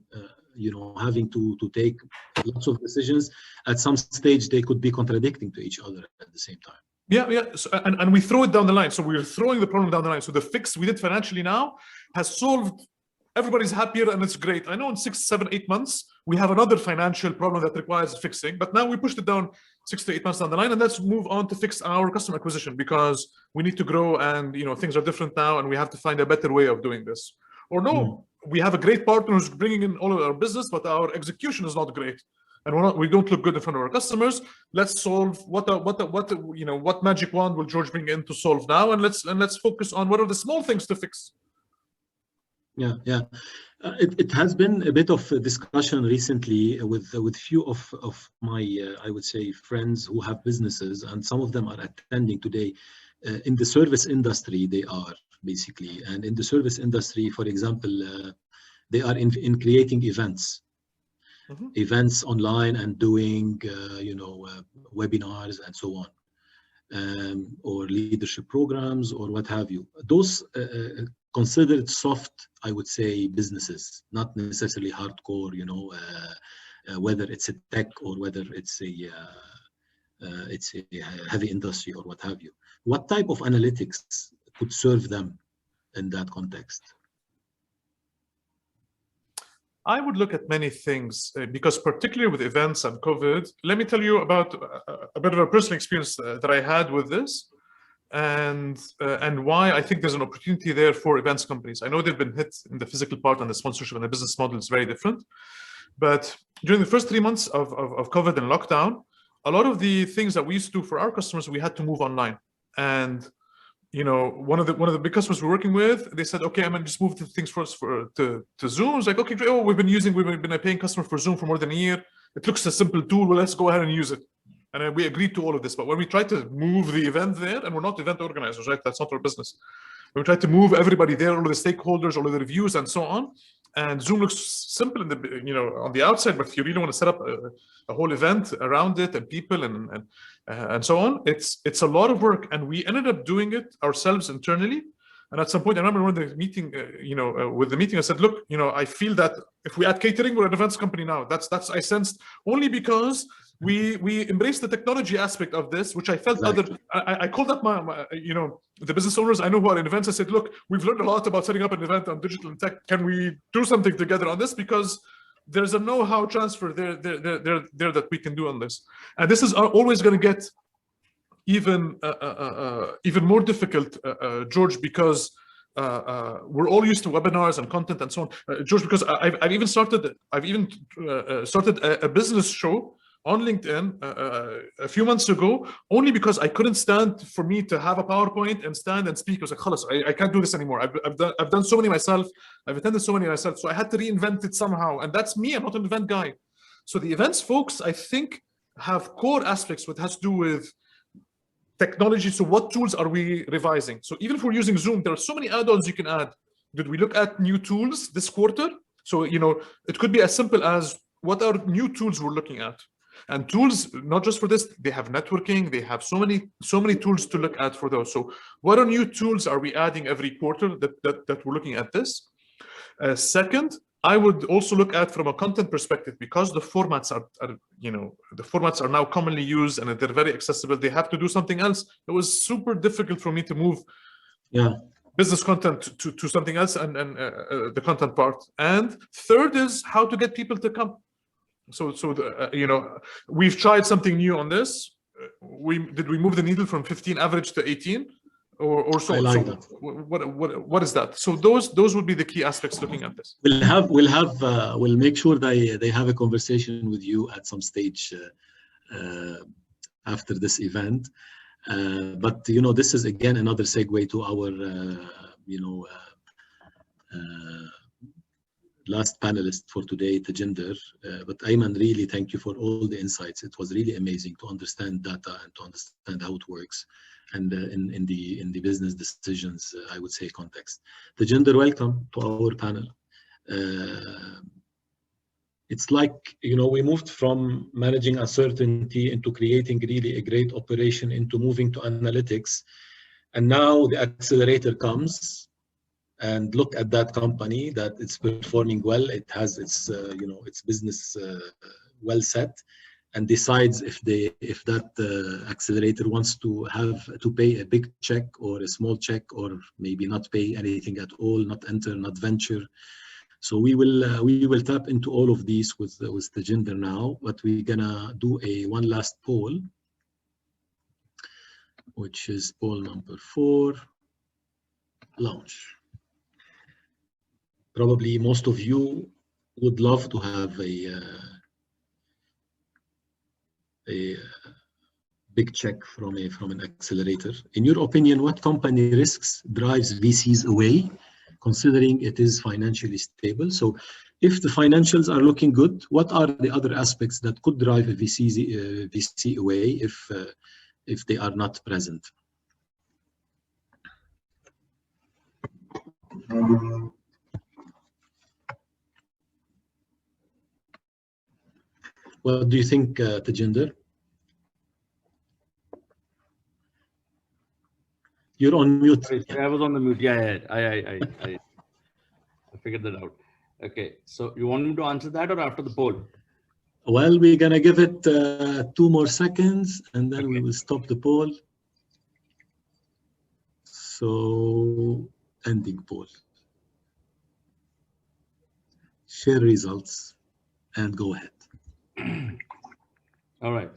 Speaker 1: having to take lots of decisions. At some stage they could be contradicting to each other at the same time.
Speaker 3: Yeah. So, and we throw it down the line. So we're throwing the problem down the line. So the fix we did financially now has solved, everybody's happier, and it's great. I know in 6, 7, 8 months we have another financial problem that requires fixing, but now we pushed it down 6 to 8 months down the line, and let's move on to fix our customer acquisition, because we need to grow, and things are different now, and we have to find a better way of doing this. Or no, we have a great partner who's bringing in all of our business, but our execution is not great, and we don't look good in front of our customers. Let's solve what magic wand will George bring in to solve now, and let's focus on what are the small things to fix.
Speaker 1: Yeah. It has been a bit of a discussion recently with few of my I would say friends who have businesses, and some of them are attending today. In the service industry they are basically, and in the service industry, for example, they are in creating events, events online, and doing webinars and so on, or leadership programs or what have you. Those considered soft, I would say, businesses, not necessarily hardcore, whether it's a tech or whether it's a heavy industry or what have you. What type of analytics could serve them in that context?
Speaker 3: I would look at many things, because particularly with events and COVID, let me tell you about a bit of a personal experience that I had with this, and why I think there's an opportunity there for events companies. I know they've been hit in the physical part, and the sponsorship and the business model is very different. But during the first 3 months of COVID and lockdown, a lot of the things that we used to do for our customers, we had to move online. And one of the big customers we're working with, they said, okay, I'm gonna just move the things first to Zoom. It's like, okay, great. Oh, we've been a paying customer for Zoom for more than a year. It looks a simple tool. Well, let's go ahead and use it. And we agreed to all of this. But when we tried to move the event there, and we're not event organizers, right? That's not our business. When we tried to move everybody there, all of the stakeholders, all of the reviews, and so on. And Zoom looks simple in the on the outside, but if you really want to set up a whole event around it and people and so on, it's a lot of work. And we ended up doing it ourselves internally. And at some point, I remember when the meeting, with the meeting, I said, look, I feel that if we add catering, we're an events company now. That's I sensed, only because we embraced the technology aspect of this, which I felt exactly. I called up my the business owners I know who are in events. I said, look, we've learned a lot about setting up an event on digital and tech. Can we do something together on this? Because there's a know-how transfer there that we can do on this. And this is always going to get even more difficult, George, because we're all used to webinars and content and so on. George, because I've even started a business show on LinkedIn a few months ago, only because I couldn't stand for me to have a PowerPoint and stand and speak. I was like, "Khalas, I can't do this anymore. I've done so many myself. I've attended so many myself. So I had to reinvent it somehow." And that's me. I'm not an event guy. So the events folks, I think, have core aspects what has to do with technology. So what tools are we revising? So even if we're using Zoom, there are so many add-ons you can add. Did we look at new tools this quarter? So it could be as simple as what are new tools we're looking at. And tools, not just for this, they have networking, they have so many tools to look at for those. So what are new tools are we adding every quarter that we're looking at this? Second, I would also look at from a content perspective, because the formats are now commonly used and they're very accessible. They have to do something else. It was super difficult for me to move business content to something else and the content part. And third is how to get people to come. So we've tried something new on this. Did we move the needle from 15 average to 18 or so? I like that. What is that? So those would be the key aspects looking at this.
Speaker 1: We'll make sure they have a conversation with you at some stage after this event. But this is again another segue to our last panelist for today, Tajinder. But Ayman, really thank you for all the insights. It was really amazing to understand data and to understand how it works, and in the business decisions, I would say, context. Tajinder, welcome to our panel. It's like, you know, we moved from managing uncertainty into creating really a great operation into moving to analytics. And now the accelerator comes, and look at that company that it's performing well. It has its, you know, its business well set, and decides if that accelerator wants to pay a big check or a small check, or maybe not pay anything at all, not enter, not venture. So we will tap into all of these with Tajinder now, but we're gonna do one last poll, which is poll number 4, launch. Probably most of you would love to have a big check from an accelerator. In your opinion, what company risks drives VCs away, considering it is financially stable? So if the financials are looking good, what are the other aspects that could drive a VC away if they are not present? What do you think, Tajinder? You're on mute.
Speaker 5: I was on the mute. Yeah, I figured that out. Okay, so you want me to answer that or after the poll?
Speaker 1: Well, we're gonna give it 2 more seconds, and then we will stop the poll. So, ending poll. Share results and go ahead.
Speaker 5: All right.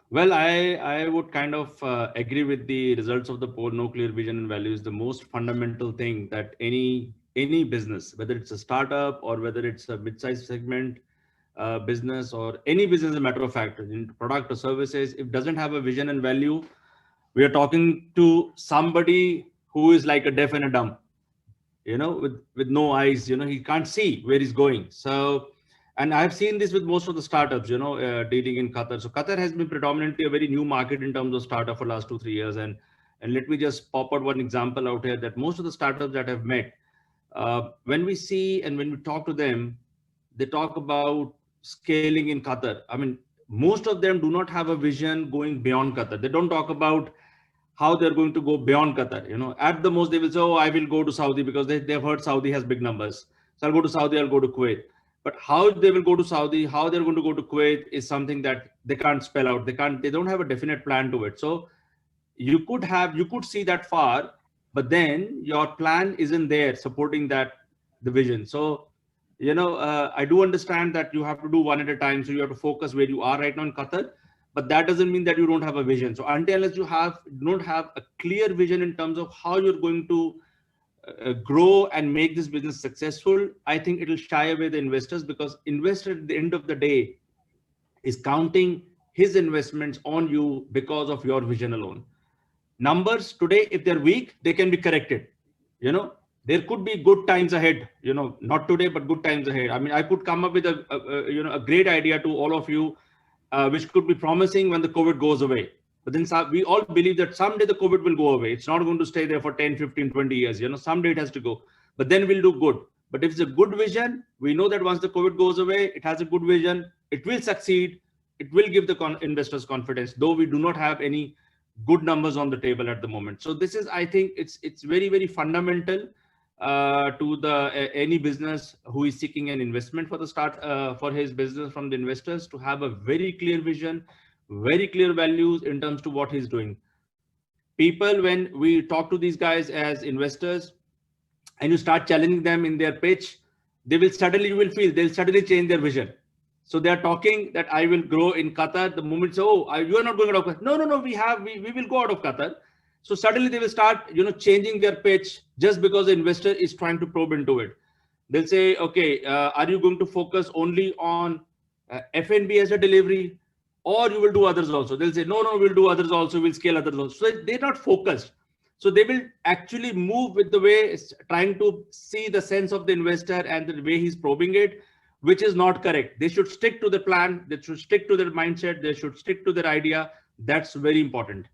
Speaker 5: Well, I would kind of agree with the results of the poll. No clear vision and value is the most fundamental thing that any business, whether it's a startup or whether it's a mid-sized segment business or any business, as a matter of fact, in product or services, if it doesn't have a vision and value, we are talking to somebody who is like a deaf and a dumb, you know, with no eyes, you know, he can't see where he's going. So, and I've seen this with most of the startups, you know, dealing in Qatar. So Qatar has been predominantly a very new market in terms of startup for the last 2-3 years. And let me just pop out one example out here that most of the startups that I've met, when we see and when we talk to them, they talk about scaling in Qatar. I mean, most of them do not have a vision going beyond Qatar. They don't talk about how they're going to go beyond Qatar. You know, at the most they will say, oh, I will go to Saudi because they've heard Saudi has big numbers. So I'll go to Saudi, I'll go to Kuwait. But how they will go to Saudi, how they're going to go to Kuwait is something that they can't spell out. They don't have a definite plan to it. So you could see that far, but then your plan isn't there supporting the vision. So, you know, I do understand that you have to do one at a time. So you have to focus where you are right now in Qatar, but that doesn't mean that you don't have a vision. So until you don't have a clear vision in terms of how you're going to grow and make this business successful, I think it'll shy away the investors, because investor at the end of the day is counting his investments on you because of your vision alone. Numbers today, if they're weak, they can be corrected. You know, there could be good times ahead, you know, not today, but good times ahead. I mean, I could come up with a great idea to all of you, which could be promising when the COVID goes away. But then we all believe that someday the COVID will go away. It's not going to stay there for 10, 15, 20 years. You know, someday it has to go. But then we'll do good. But if it's a good vision, we know that once the COVID goes away, it has a good vision. It will succeed. It will give the investors confidence, though we do not have any good numbers on the table at the moment. So this is, I think, it's very, very fundamental to any business who is seeking an investment for the start for his business from the investors, to have a very clear vision, very clear values in terms to what he's doing. People, when we talk to these guys as investors and you start challenging them in their pitch, they'll suddenly change their vision. So they're talking that I will grow in Qatar. The moment, so, oh, you are not going out of Qatar. No, we will go out of Qatar. So suddenly they will start, you know, changing their pitch just because the investor is trying to probe into it. They'll say, okay, are you going to focus only on F&B as a delivery, or you will do others also? They'll say, no, we'll do others also. We'll scale others also. So they're not focused. So they will actually move with the way, trying to see the sense of the investor and the way he's probing it, which is not correct. They should stick to the plan. They should stick to their mindset. They should stick to their idea. That's very important.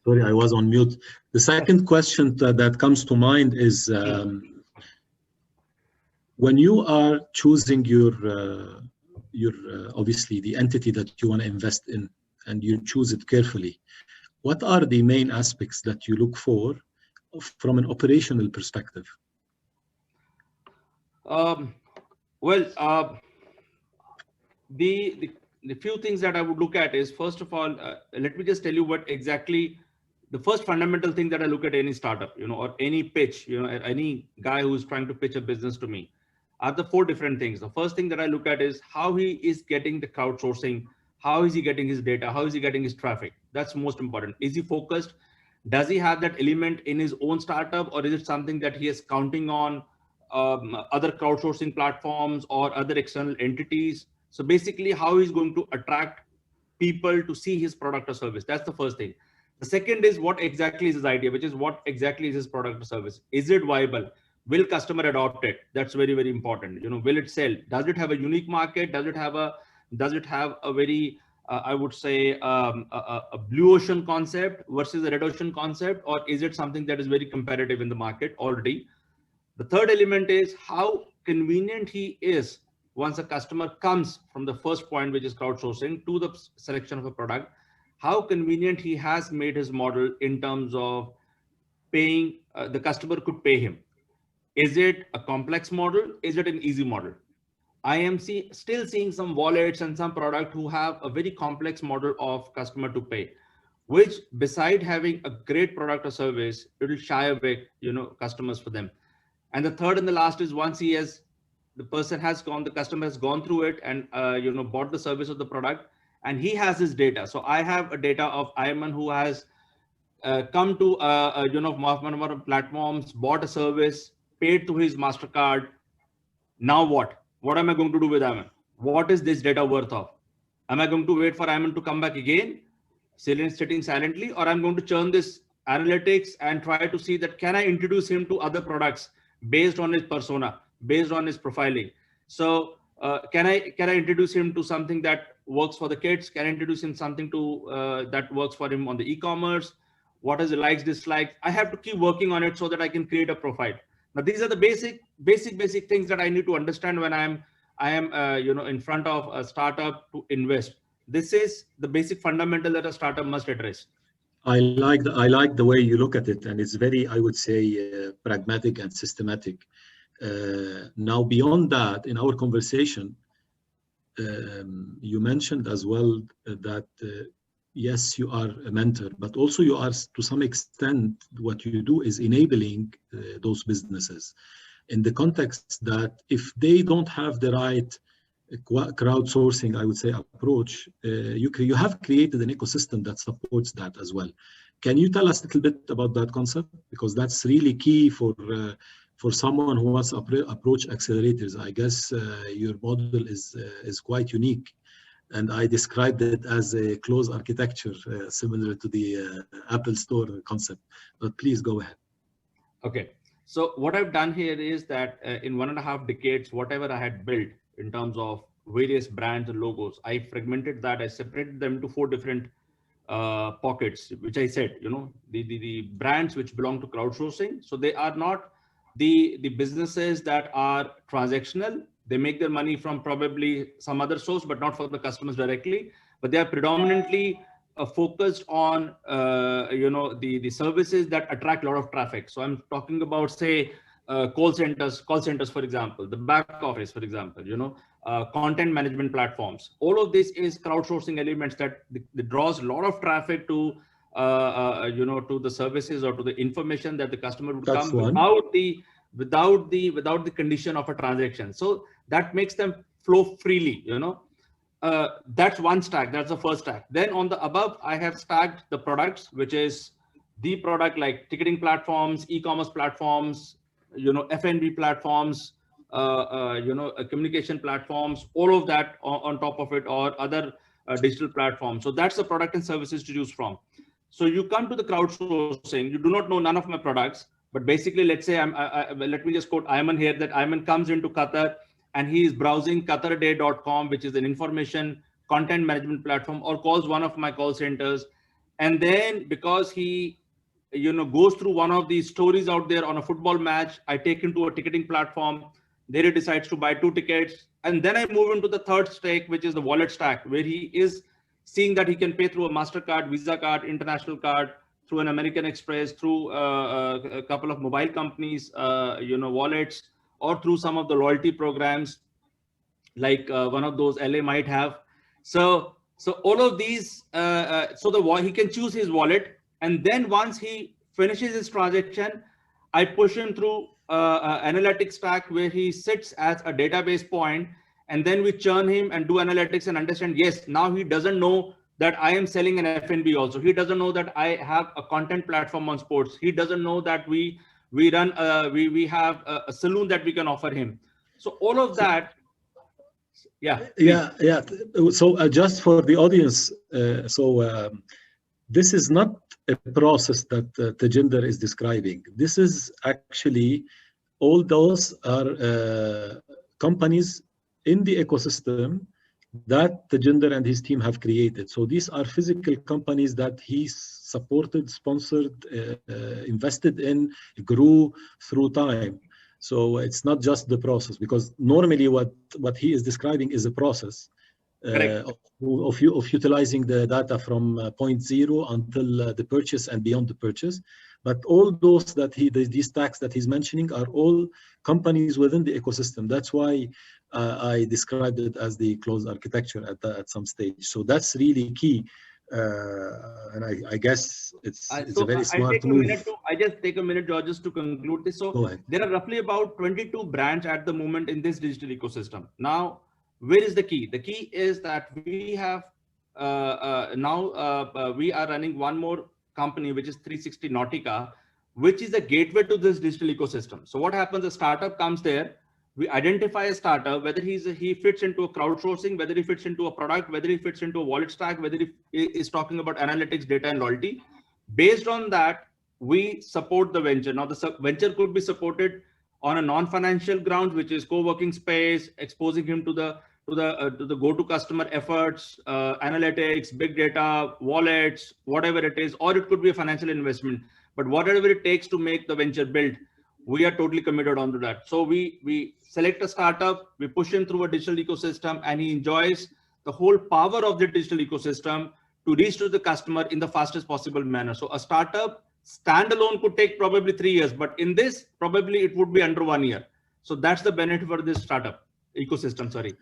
Speaker 1: Sorry, I was on mute. The second question that comes to mind is when you are choosing your obviously the entity that you want to invest in, and you choose it carefully, what are the main aspects that you look for from an operational perspective?
Speaker 5: The few things that I would look at is, first of all, let me just tell you what exactly the first fundamental thing that I look at any startup, or any pitch, any guy who's trying to pitch a business to me, are the 4 different things. The first thing that I look at is how he is getting the crowdsourcing, how is he getting his data, how is he getting his traffic. That's most important. Is he focused? Does he have that element in his own startup, or is it something that he is counting on other crowdsourcing platforms or other external entities? So basically, how he's going to attract people to see his product or service. That's the first thing. The second is what exactly is his idea, which is what exactly is his product or service. Is it viable? Will customer adopt it? That's very, very important. Will it sell? Does it have a unique market? Does it have a very, I would say, a blue ocean concept versus a red ocean concept, or is it something that is very competitive in the market already? The third element is how convenient he is once a customer comes from the first point, which is crowdsourcing, to the selection of a product, how convenient he has made his model in terms of paying, the customer could pay him. Is it a complex model? Is it an easy model? I am still seeing some wallets and some product who have a very complex model of customer to pay, which beside having a great product or service, it will shy away, customers for them. And the third and the last is once the customer has gone through it and, bought the service of the product, and he has his data. So I have a data of Ayman who has come to, one of our platforms, bought a service, paid to his MasterCard. Now what? What am I going to do with Ayman? What is this data worth of? Am I going to wait for Ayman to come back again, sitting silently, or I'm going to churn this analytics and try to see that can I introduce him to other products based on his persona, based on his profiling? So can I introduce him to something that works for the kids? Can I introduce him something to that works for him on the e-commerce? What is the likes, dislikes? I have to keep working on it so that I can create a profile. Now, these are the basic things that I need to understand when I am in front of a startup to invest. This is the basic fundamental that a startup must address.
Speaker 1: I like the way you look at it, and it's very, I would say, pragmatic and systematic. Now, beyond that, in our conversation, you mentioned as well that yes, you are a mentor, but also you are, to some extent, what you do is enabling those businesses in the context that if they don't have the right crowdsourcing, I would say, approach, you have created an ecosystem that supports that as well. Can you tell us a little bit about that concept? Because that's really key for someone who wants to approach accelerators. I guess your model is quite unique. And I described it as a closed architecture, similar to the Apple Store concept. But please go ahead.
Speaker 5: Okay. So what I've done here is that in 1.5 decades, whatever I had built in terms of various brands and logos, I fragmented that. I separated them into 4 different pockets, which I said, the brands which belong to crowdsourcing. So they are not the businesses that are transactional. They make their money from probably some other source, but not for the customers directly. But they are predominantly focused on, the services that attract a lot of traffic. So I'm talking about, say, call centers, for example, the back office, for example, content management platforms. All of this is crowdsourcing elements that draws a lot of traffic to, to the services or to the information that the customer would come without the condition of a transaction. So that makes them flow freely, that's one stack. That's the first stack. Then on the above, I have stacked the products, which is the product like ticketing platforms, e-commerce platforms, F&B platforms, communication platforms, all of that on top of it, or other digital platforms. So that's the product and services to choose from. So you come to the crowdsourcing, you do not know none of my products, but basically, let's say let me just quote Ayman here, that Ayman comes into Qatar and he is browsing qatarday.com, which is an information content management platform, or calls one of my call centers. And then because he goes through one of these stories out there on a football match, I take him to a ticketing platform. There he decides to buy 2 tickets. And then I move into the third stack, which is the wallet stack, where he is seeing that he can pay through a MasterCard, Visa card, international card, through an American Express, through a couple of mobile companies, wallets, or through some of the loyalty programs, like one of those LA might have. So all of these, he can choose his wallet. And then once he finishes his transaction, I push him through analytics stack, where he sits as a database point, and then we churn him and do analytics and understand, yes, now he doesn't know that I am selling an F&B also. He doesn't know that I have a content platform on sports. He doesn't know that we have a saloon that we can offer him. So all of that. Yeah.
Speaker 1: So just for the audience, this is not a process that Tejinder is describing. This is actually, all those are companies in the ecosystem that Tejinder and his team have created. So these are physical companies that he supported, sponsored, invested in, grew through time. So it's not just the process, because normally what he is describing is a process of utilizing the data from point zero until the purchase and beyond the purchase. But all those that these stacks that he's mentioning are all companies within the ecosystem. That's why I described it as the closed architecture at some stage. So that's really key. And I guess it's a very smart move.
Speaker 5: I just take a minute, George, just to conclude this. So there are roughly about 22 brands at the moment in this digital ecosystem. Now, where is the key? The key is that we have we are running one more company, which is 360 Nautica, which is a gateway to this digital ecosystem. So what happens? A startup comes there. We identify a startup, whether he fits into a crowdsourcing, whether he fits into a product, whether he fits into a wallet stack, whether he is talking about analytics, data, and loyalty. Based on that, we support the venture. Now, the venture could be supported on a non-financial ground, which is co-working space, exposing him to the go-to customer efforts, analytics, big data, wallets, whatever it is, or it could be a financial investment. But whatever it takes to make the venture build, we are totally committed onto that. So we select a startup, we push him through a digital ecosystem, and he enjoys the whole power of the digital ecosystem to reach to the customer in the fastest possible manner. So a startup standalone could take probably 3 years, but in this, probably it would be under 1 year. So that's the benefit for this startup ecosystem. Sorry.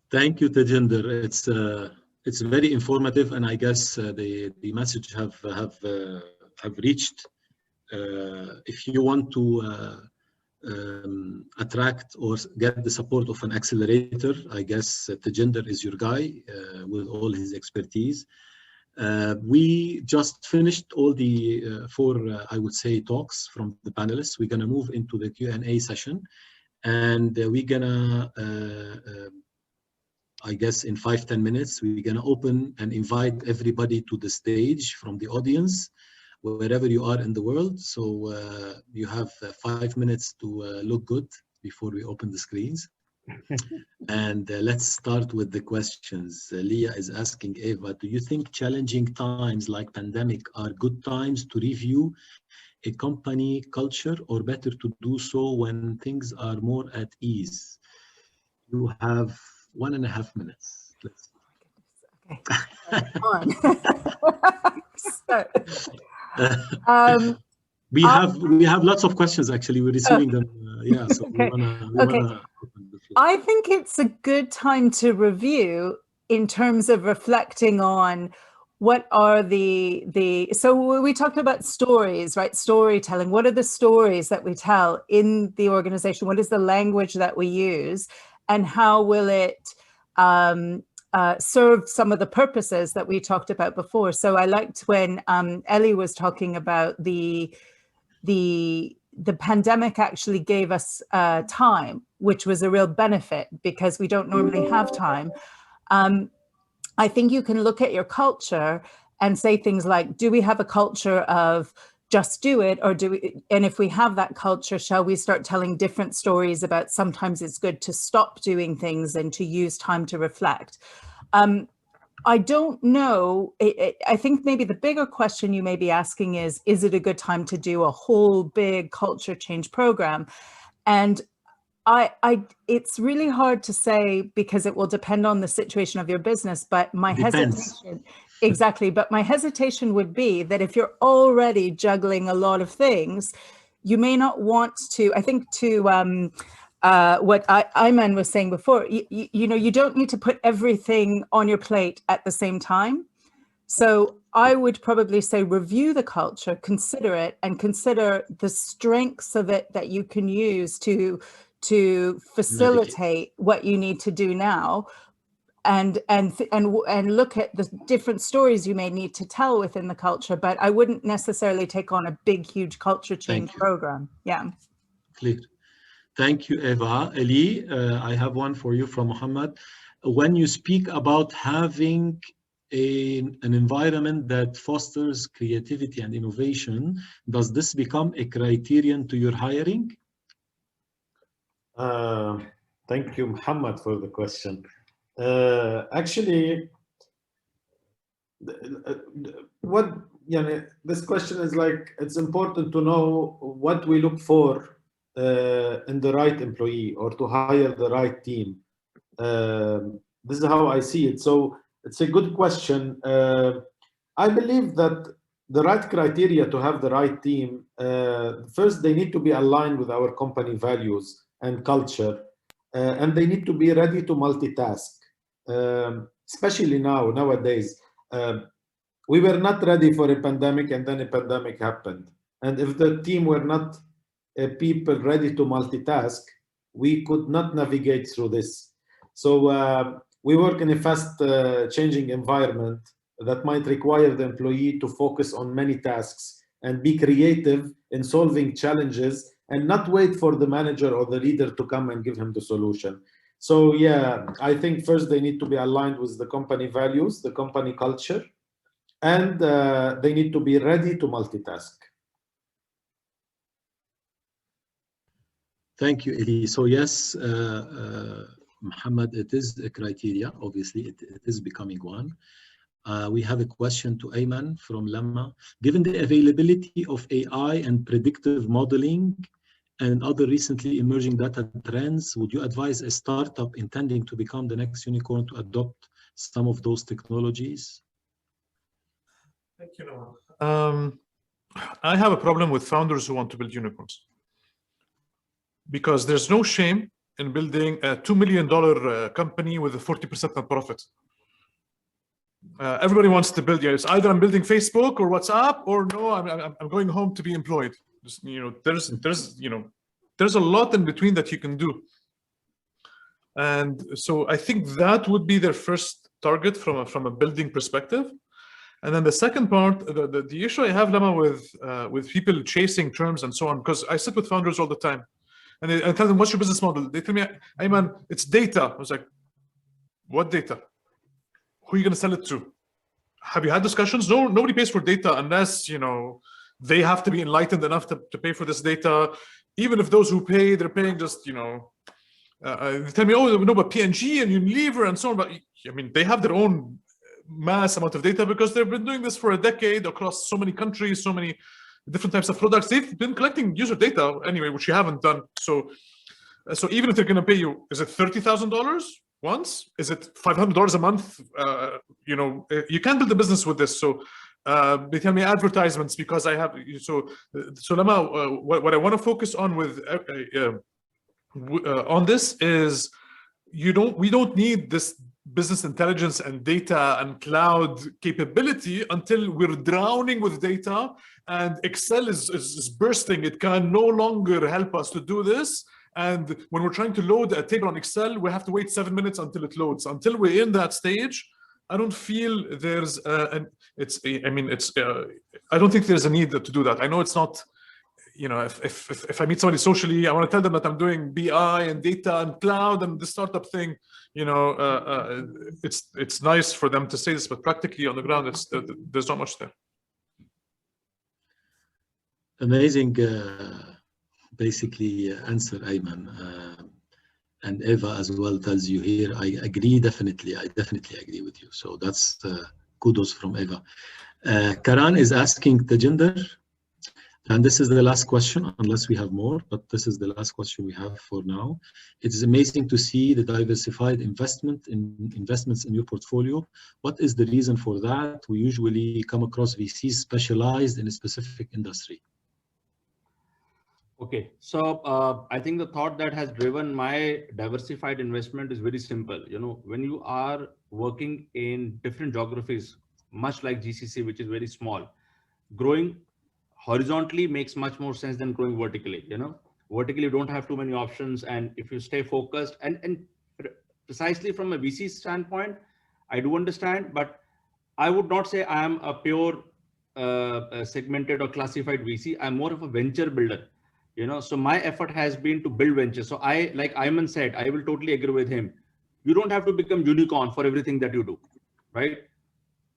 Speaker 1: Thank you, Tejinder. It's very informative, and I guess the message have reached. If you want to attract or get the support of an accelerator, I guess Tejinder is your guy with all his expertise. We just finished all the 4, I would say, talks from the panelists. We're going to move into the Q&A session, and we're going to, I guess in 5-10 minutes, we're going to open and invite everybody to the stage from the audience, wherever you are in the world. So you have 5 minutes to look good before we open the screens. And let's start with the questions. Leah is asking Eva, do you think challenging times like pandemic are good times to review a company culture, or better to do so when things are more at ease? You have 1.5 minutes. Let's
Speaker 2: okay.
Speaker 1: We have lots of questions, actually. We're receiving them. Yeah, so
Speaker 2: okay.
Speaker 1: we wanna open the floor.
Speaker 2: I think it's a good time to review in terms of reflecting on what are so we talked about stories, right? Storytelling. What are the stories that we tell in the organization? What is the language that we use, and how will it serve some of the purposes that we talked about before? So I liked when Ellie was talking about the the pandemic actually gave us time, which was a real benefit because we don't normally have time. I think you can look at your culture and say things like, do we have a culture of just do it, or do we, and if we have that culture, shall we start telling different stories about sometimes it's good to stop doing things and to use time to reflect? I don't know. I think maybe the bigger question you may be asking is it a good time to do a whole big culture change program? And it's really hard to say because it will depend on the situation of your business, but my hesitation, exactly. But my hesitation would be that if you're already juggling a lot of things, you may not want to, I think to what Ayman was saying before, you know, you don't need to put everything on your plate at the same time. So I would probably say review the culture, consider it, and consider the strengths of it that you can use to facilitate what you need to do now, and look at the different stories you may need to tell within the culture. But I wouldn't necessarily take on a big, huge culture change program. Yeah.
Speaker 1: Clear. Thank you, Eva. Ali, I have one for you from Muhammad. When you speak about having an environment that fosters creativity and innovation, does this become a criterion to your hiring?
Speaker 4: Thank you, Muhammad, for the question. Actually, this question is like, it's important to know what we look for in the right employee, or to hire the right team. This is how I see it. So it's a good question. I believe that the right criteria to have the right team, first, they need to be aligned with our company values and culture, and they need to be ready to multitask, especially nowadays. We were not ready for a pandemic, and then a pandemic happened. And if the team were not people ready to multitask, we could not navigate through this. So we work in a fast changing environment that might require the employee to focus on many tasks and be creative in solving challenges, and not wait for the manager or the leader to come and give him the solution. So yeah, I think first they need to be aligned with the company values, the company culture, and they need to be ready to multitask.
Speaker 1: Thank you, Eli. So yes, Muhammad, it is a criteria. Obviously, it is becoming one. We have a question to Ayman from Lemma. Given the availability of AI and predictive modeling and other recently emerging data trends, would you advise a startup intending to become the next unicorn to adopt some of those technologies?
Speaker 3: Thank you, Noah. I have a problem with founders who want to build unicorns, because there's no shame in building a $2 million company with a 40% net profit. Everybody wants to build, it's either I'm building Facebook or WhatsApp, or no, I'm going home to be employed. Just, there's a lot in between that you can do. And so I think that would be their first target from a building perspective. And then the second part, the issue I have, Lama, with people chasing terms and so on, because I sit with founders all the time, and I tell them, what's your business model? They tell me, Ayman, it's data. I was like, what data? Who are you going to sell it to? Have you had discussions? No, nobody pays for data unless, they have to be enlightened enough to pay for this data. Even if those who pay, they're paying just, they tell me, oh, no, but P&G and Unilever and so on. But I mean, they have their own mass amount of data because they've been doing this for a decade across so many countries, so many different types of products. They've been collecting user data anyway, which you haven't done. So even if they're going to pay you, is it $30,000 once? Is it $500 a month? You can't build a business with this. So they tell me advertisements because I have. So Lama, what I want to focus on on this is we don't need this business intelligence and data and cloud capability until we're drowning with data and Excel is bursting. It can no longer help us to do this. And when we're trying to load a table on Excel, we have to wait 7 minutes until it loads. Until we're in that stage, I don't feel there's I don't think there's a need to do that. I know it's not you know, if I meet somebody socially, I want to tell them that I'm doing BI and data and cloud and the startup thing. You know, it's nice for them to say this, but practically on the ground, there's not much there.
Speaker 1: Amazing, basically answer, Ayman. And Eva as well tells you here, I definitely agree with you. So that's kudos from Eva. Karan is asking the gender, and this is the last question, unless we have more, but this is the last question we have for now. It is amazing to see the diversified investments in your portfolio. What is the reason for that? We usually come across VCs specialized in a specific industry.
Speaker 5: Okay, so I think the thought that has driven my diversified investment is very simple. You know, when you are working in different geographies, much like GCC, which is very small, growing horizontally makes much more sense than growing vertically. You know, vertically you don't have too many options, and if you stay focused and precisely from a VC standpoint, I do understand, but I would not say I am a pure segmented or classified VC. I'm more of a venture builder. You know, so my effort has been to build ventures. So I, like Ayman said, I will totally agree with him. You don't have to become unicorn for everything that you do, right?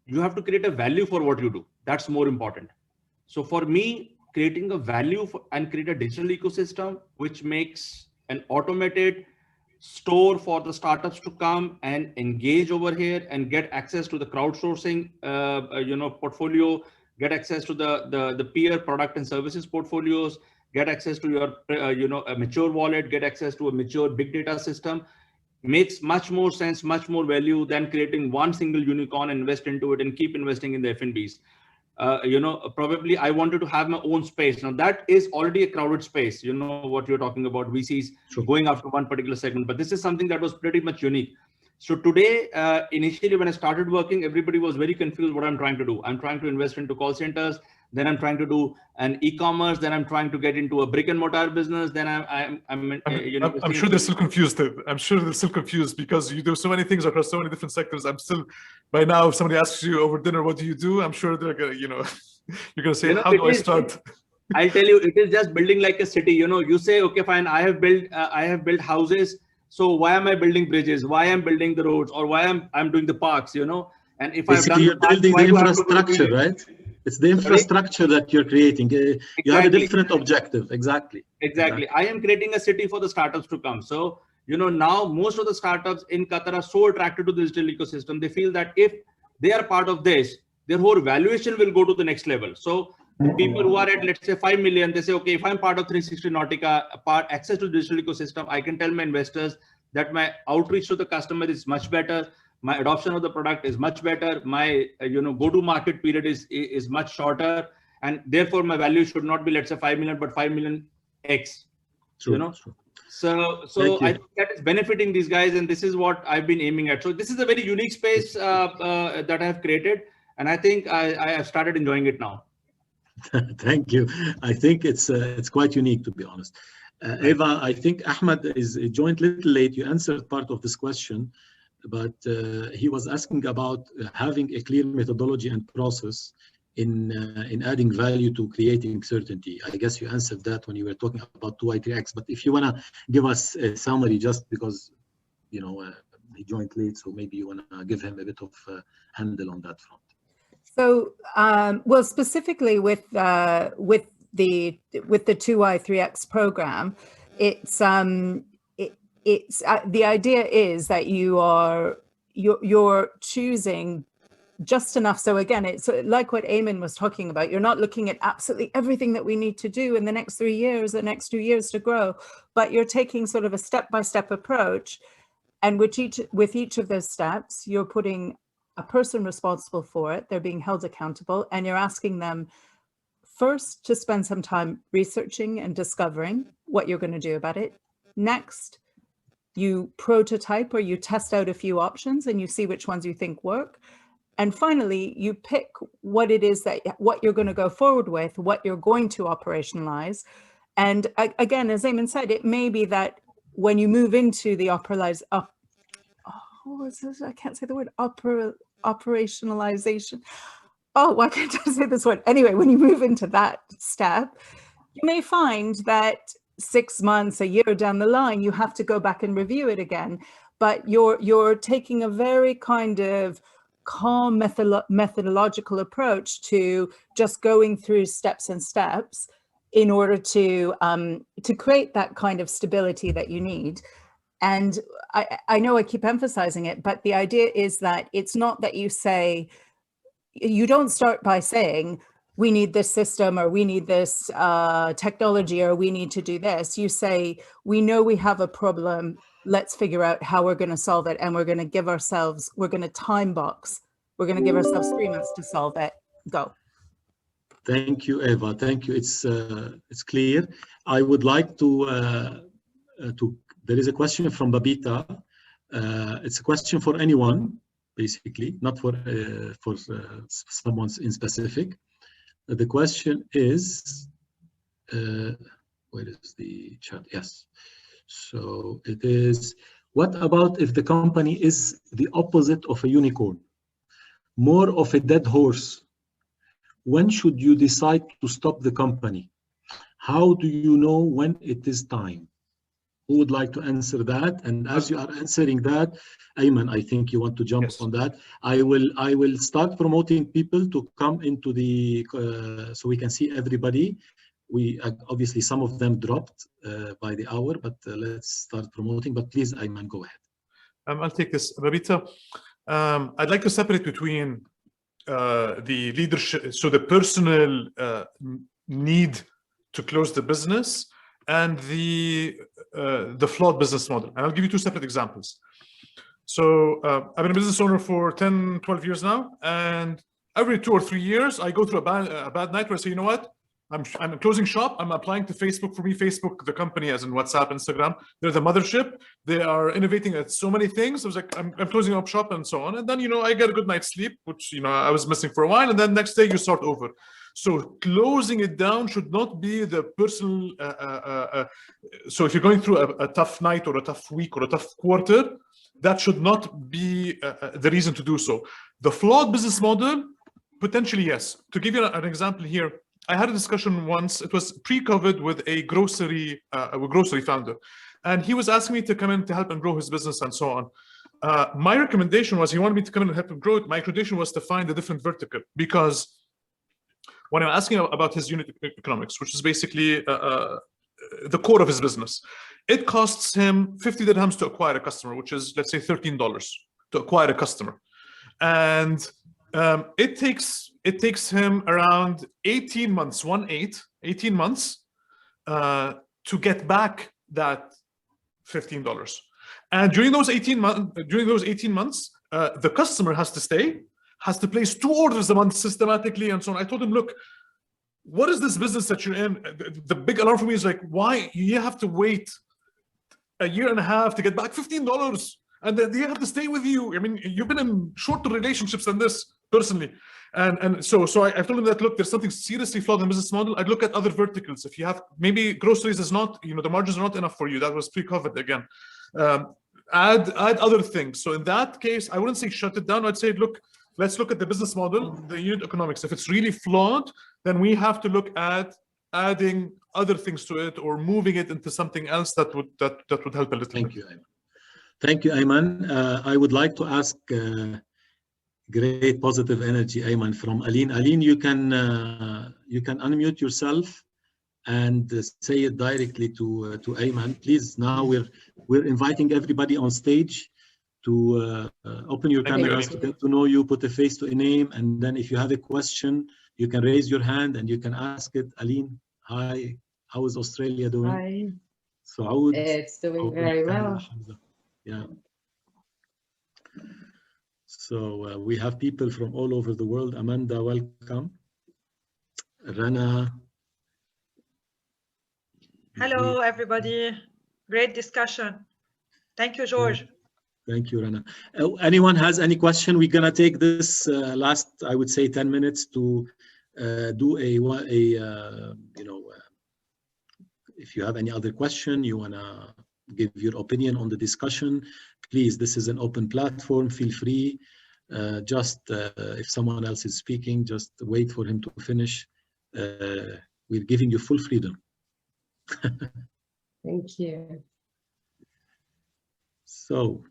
Speaker 5: You have to create a value for what you do. That's more important. So for me, creating a value and create a digital ecosystem, which makes an automated store for the startups to come and engage over here and get access to the crowdsourcing, portfolio, get access to the peer product and services portfolios, get access to your, a mature wallet, get access to a mature big data system, makes much more sense, much more value than creating one single unicorn, invest into it and keep investing in the F&Bs. Probably I wanted to have my own space. Now that is already a crowded space. You know what you're talking about, VCs going after one particular segment, but this is something that was pretty much unique. So today, initially when I started working, everybody was very confused what I'm trying to do. I'm trying to invest into call centers. Then I'm trying to do an e-commerce. Then I'm trying to get into a brick and mortar business. Then
Speaker 3: I'm sure they're still confused. I'm sure they're still confused because you do so many things across so many different sectors. I'm still, by now, if somebody asks you over dinner, what do you do? I'm sure they're gonna, you're gonna say, how do I start?
Speaker 5: I'll tell you, it is just building like a city. You say, okay, fine, I have built houses. So why am I building bridges? Why am I building the roads? Or why I'm doing the parks? And if
Speaker 1: basically you're building the infrastructure, right? It's the infrastructure that you're creating. You have a different objective. Exactly.
Speaker 5: I am creating a city for the startups to come. So, now most of the startups in Qatar are so attracted to the digital ecosystem. They feel that if they are part of this, their whole valuation will go to the next level. So the people who are at, let's say, 5 million, they say, okay, if I'm part of 360 Nautica, access to the digital ecosystem, I can tell my investors that my outreach to the customer is much better. My adoption of the product is much better. My go-to-market period is much shorter, and therefore my value should not be, let's say, 5 million, but 5 million X. True. So I think that is benefiting these guys, and this is what I've been aiming at. So this is a very unique space that I have created, and I think I have started enjoying it now.
Speaker 1: Thank you. I think it's quite unique, to be honest. Eva, I think Ahmed is joined a little late. You answered part of this question, but he was asking about having a clear methodology and process in adding value to creating certainty. I guess you answered that when you were talking about 2i3x, but if you want to give us a summary, just because he joined late, so maybe you want to give him a bit of handle on that front.
Speaker 2: So, well, specifically with the 2i3x program, it's the idea is that you're choosing just enough. So again, it's like what Ayman was talking about. You're not looking at absolutely everything that we need to do in the next 3 years, the next 2 years to grow, but you're taking sort of a step-by-step approach. And with each of those steps, you're putting a person responsible for it. They're being held accountable, and you're asking them first to spend some time researching and discovering what you're going to do about it. Next, you prototype or you test out a few options and you see which ones you think work. And finally, you pick what it is what you're going to go forward with, what you're going to operationalize. And again, as Ayman said, it may be that when you move into the operationalization. Oh, why can't I say this word? Anyway, when you move into that step, You may find that 6 months, a year down the line, you have to go back and review it again. But you're taking a very kind of calm methodological approach to just going through steps and steps in order to create that kind of stability that you need. And I know I keep emphasizing it, but the idea is that it's not that you don't start by saying, we need this system, or we need this technology, or we need to do this. You say, we know we have a problem. Let's figure out how we're going to solve it. And we're going to time box. We're going to give ourselves 3 months to solve it. Go.
Speaker 1: Thank you, Eva. Thank you. It's clear. I would like to there is a question from Babita. It's a question for anyone, basically, not for someone in specific. The question is, where is the chat? Yes. So it is, what about if the company is the opposite of a unicorn, more of a dead horse? When should you decide to stop the company? How do you know when it is time? Who would like to answer that? And as you are answering that, Ayman, I think you want to jump on that. I will start promoting people to come into the so we can see everybody. We obviously some of them dropped by the hour, but let's start promoting. But please, Ayman, go ahead.
Speaker 3: I'll take this, Babita. I'd like to separate between the leadership, so the personal need to close the business, and the flawed business model. And I'll give you two separate examples. So I've been a business owner for 10, 12 years now. And every 2 or 3 years, I go through a bad night where I say, you know what? I'm closing shop. I'm applying to Facebook. For me, Facebook, the company, as in WhatsApp, Instagram, they're the mothership. They are innovating at so many things. I was like, I'm closing up shop and so on. And then, I get a good night's sleep, which, I was missing for a while. And then next day you start over. So closing it down should not be the personal. So if you're going through a tough night or a tough week or a tough quarter, that should not be the reason to do so. The flawed business model, potentially, yes. To give you an example here, I had a discussion once, it was pre-COVID, with a grocery founder. And he was asking me to come in to help him grow his business and so on. My recommendation was, he wanted me to come in and help him grow it. My recommendation was to find a different vertical, because when I'm asking about his unit economics, which is basically the core of his business, it costs him 50 dirhams to acquire a customer, which is, let's say, $13 to acquire a customer. And it takes him around 18 months, 18 months to get back that $15. And during those 18 months, the customer has to stay, has to place 2 orders a month systematically and so on. I told him, look, what is this business that you're in? The big alarm for me is like, why you have to wait a year and a half to get back $15? And then they have to stay with you. I mean, you've been in shorter relationships than this, personally. And so I told him that, look, there's something seriously flawed in the business model. I'd look at other verticals. If you have, maybe groceries is not, the margins are not enough for you. That was pre-COVID again. Add other things. So in that case, I wouldn't say shut it down. I'd say, look, let's look at the business model, the unit economics. If it's really flawed, then we have to look at adding other things to it or moving it into something else that would help a little.
Speaker 1: Thank you, Ayman. Thank you, Ayman. I would like to ask great positive energy, Ayman, from Aline. Aline, you can unmute yourself and say it directly to Ayman. Please, now we're inviting everybody on stage to open your cameras, to get to know you, put a face to a name, and then if you have a question, you can raise your hand and you can ask it. Aline, hi, how is Australia doing?
Speaker 6: Hi.
Speaker 1: So
Speaker 6: it's doing very well.
Speaker 1: Yeah. So we have people from all over the world. Amanda, welcome. Rana.
Speaker 7: Hello, everybody. Great discussion. Thank you, George.
Speaker 1: Thank you, Rana. Anyone has any question? We're gonna take this last, I would say, 10 minutes to do if you have any other question, you wanna give your opinion on the discussion, please, this is an open platform, feel free. If someone else is speaking, just wait for him to finish. we're giving you full freedom.
Speaker 6: Thank you.
Speaker 1: So,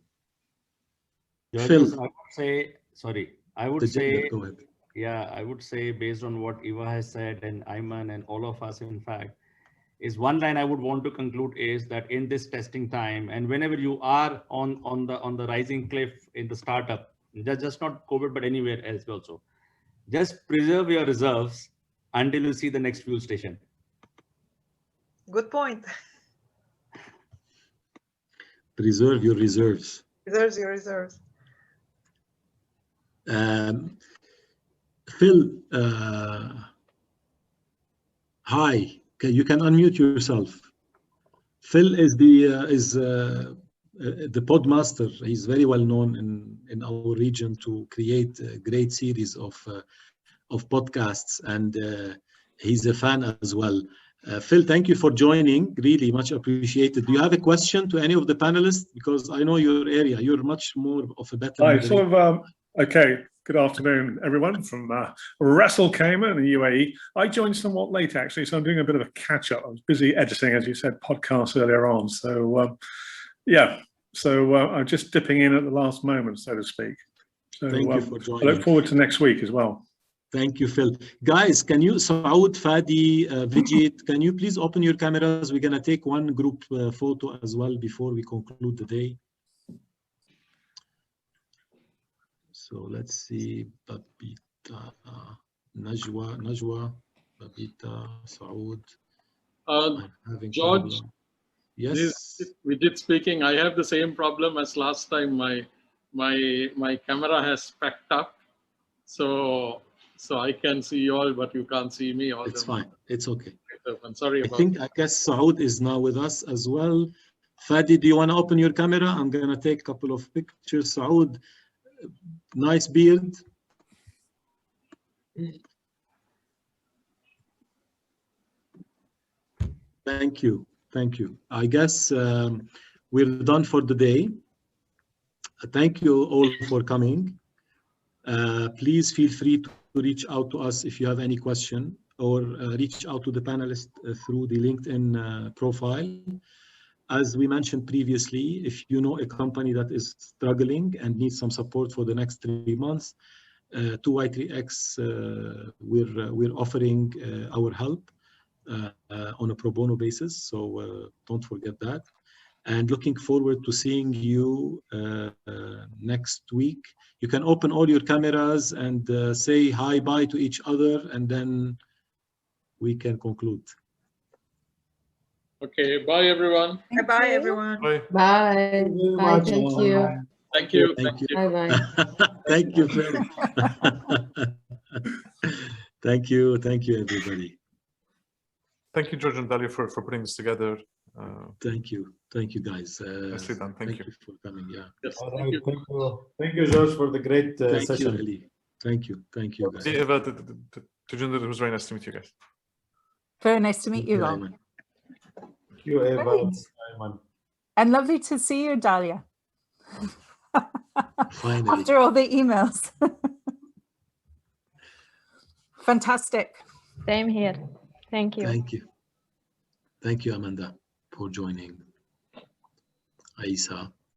Speaker 5: Judges,
Speaker 1: Phil,
Speaker 5: I would say, sorry, I would
Speaker 1: Tejinder,
Speaker 5: say,
Speaker 1: go ahead.
Speaker 5: yeah, I would say based on what Eva has said and Ayman and all of us, in fact, is one line I would want to conclude is that in this testing time, and whenever you are on the rising cliff in the startup, just not COVID, but anywhere else also, just preserve your reserves until you see the next fuel station.
Speaker 7: Good point.
Speaker 1: Preserve your reserves.
Speaker 7: Reserves your reserves.
Speaker 1: Phil, hi. You can unmute yourself. Phil is the podmaster. He's very well known in our region to create a great series of podcasts, and he's a fan as well. Phil, thank you for joining. Really much appreciated. Do you have a question to any of the panelists? Because I know your area. You're much more of a better.
Speaker 8: Hi, sort of. Okay. Good afternoon, everyone from Ras Al Khaimah in the UAE. I joined somewhat late, actually, so I'm doing a bit of a catch-up. I was busy editing, as you said, podcasts earlier on. So, yeah. So I'm just dipping in at the last moment, so to speak. So
Speaker 1: thank you for joining.
Speaker 8: I look forward to next week as well.
Speaker 1: Thank you, Phil. Guys, can you, Saud, Fadi, Vijit, can you please open your cameras? We're going to take one group photo as well before we conclude the day. So let's see, Babita, Najwa, Babita, Saud.
Speaker 9: George,
Speaker 1: yes,
Speaker 9: we did speaking. I have the same problem as last time. My camera has packed up, so I can see you all, but you can't see me. All
Speaker 1: it's fine. It's okay.
Speaker 9: I'm sorry about
Speaker 1: I guess Saud is now with us as well. Fadi, do you want to open your camera? I'm going to take a couple of pictures. Saud, nice beard. Thank you. Thank you. I guess we're done for the day. Thank you all for coming. Please feel free to reach out to us if you have any question, or reach out to the panelists through the LinkedIn profile. As we mentioned previously, if you know a company that is struggling and needs some support for the next 3 months, 2y3x, we're offering our help on a pro bono basis, so don't forget that. And looking forward to seeing you next week. You can open all your cameras and say hi, bye to each other, and then we can conclude.
Speaker 9: Okay, bye everyone.
Speaker 7: Bye everyone.
Speaker 3: Bye.
Speaker 6: Bye. Bye. Thank you.
Speaker 9: Thank you.
Speaker 1: Thank you.
Speaker 6: Bye bye.
Speaker 1: Thank you, Phil. Thank you. Thank you, everybody.
Speaker 3: Thank you, George and Dalia, for putting this together.
Speaker 1: Thank you. Thank you, guys.
Speaker 3: Nicely done. Thank you
Speaker 1: for coming. Yeah.
Speaker 9: Yes,
Speaker 4: All
Speaker 9: thank
Speaker 4: right,
Speaker 9: you.
Speaker 4: thank you. Thank you, George, for the great
Speaker 1: Thank
Speaker 4: session.
Speaker 1: you, Ali. Thank you. Thank you, guys.
Speaker 3: See, Eva, Tejinder, it was very nice to meet you guys.
Speaker 2: Very nice to meet you all.
Speaker 1: Ayman.
Speaker 4: Thank you, Eva.
Speaker 2: Great.
Speaker 4: Ayman.
Speaker 2: And lovely to see you, Dalia.
Speaker 1: Finally.
Speaker 2: After all the emails. Fantastic.
Speaker 10: Same here. Thank you.
Speaker 1: Thank you. Thank you, Amanda, for joining. Aisa.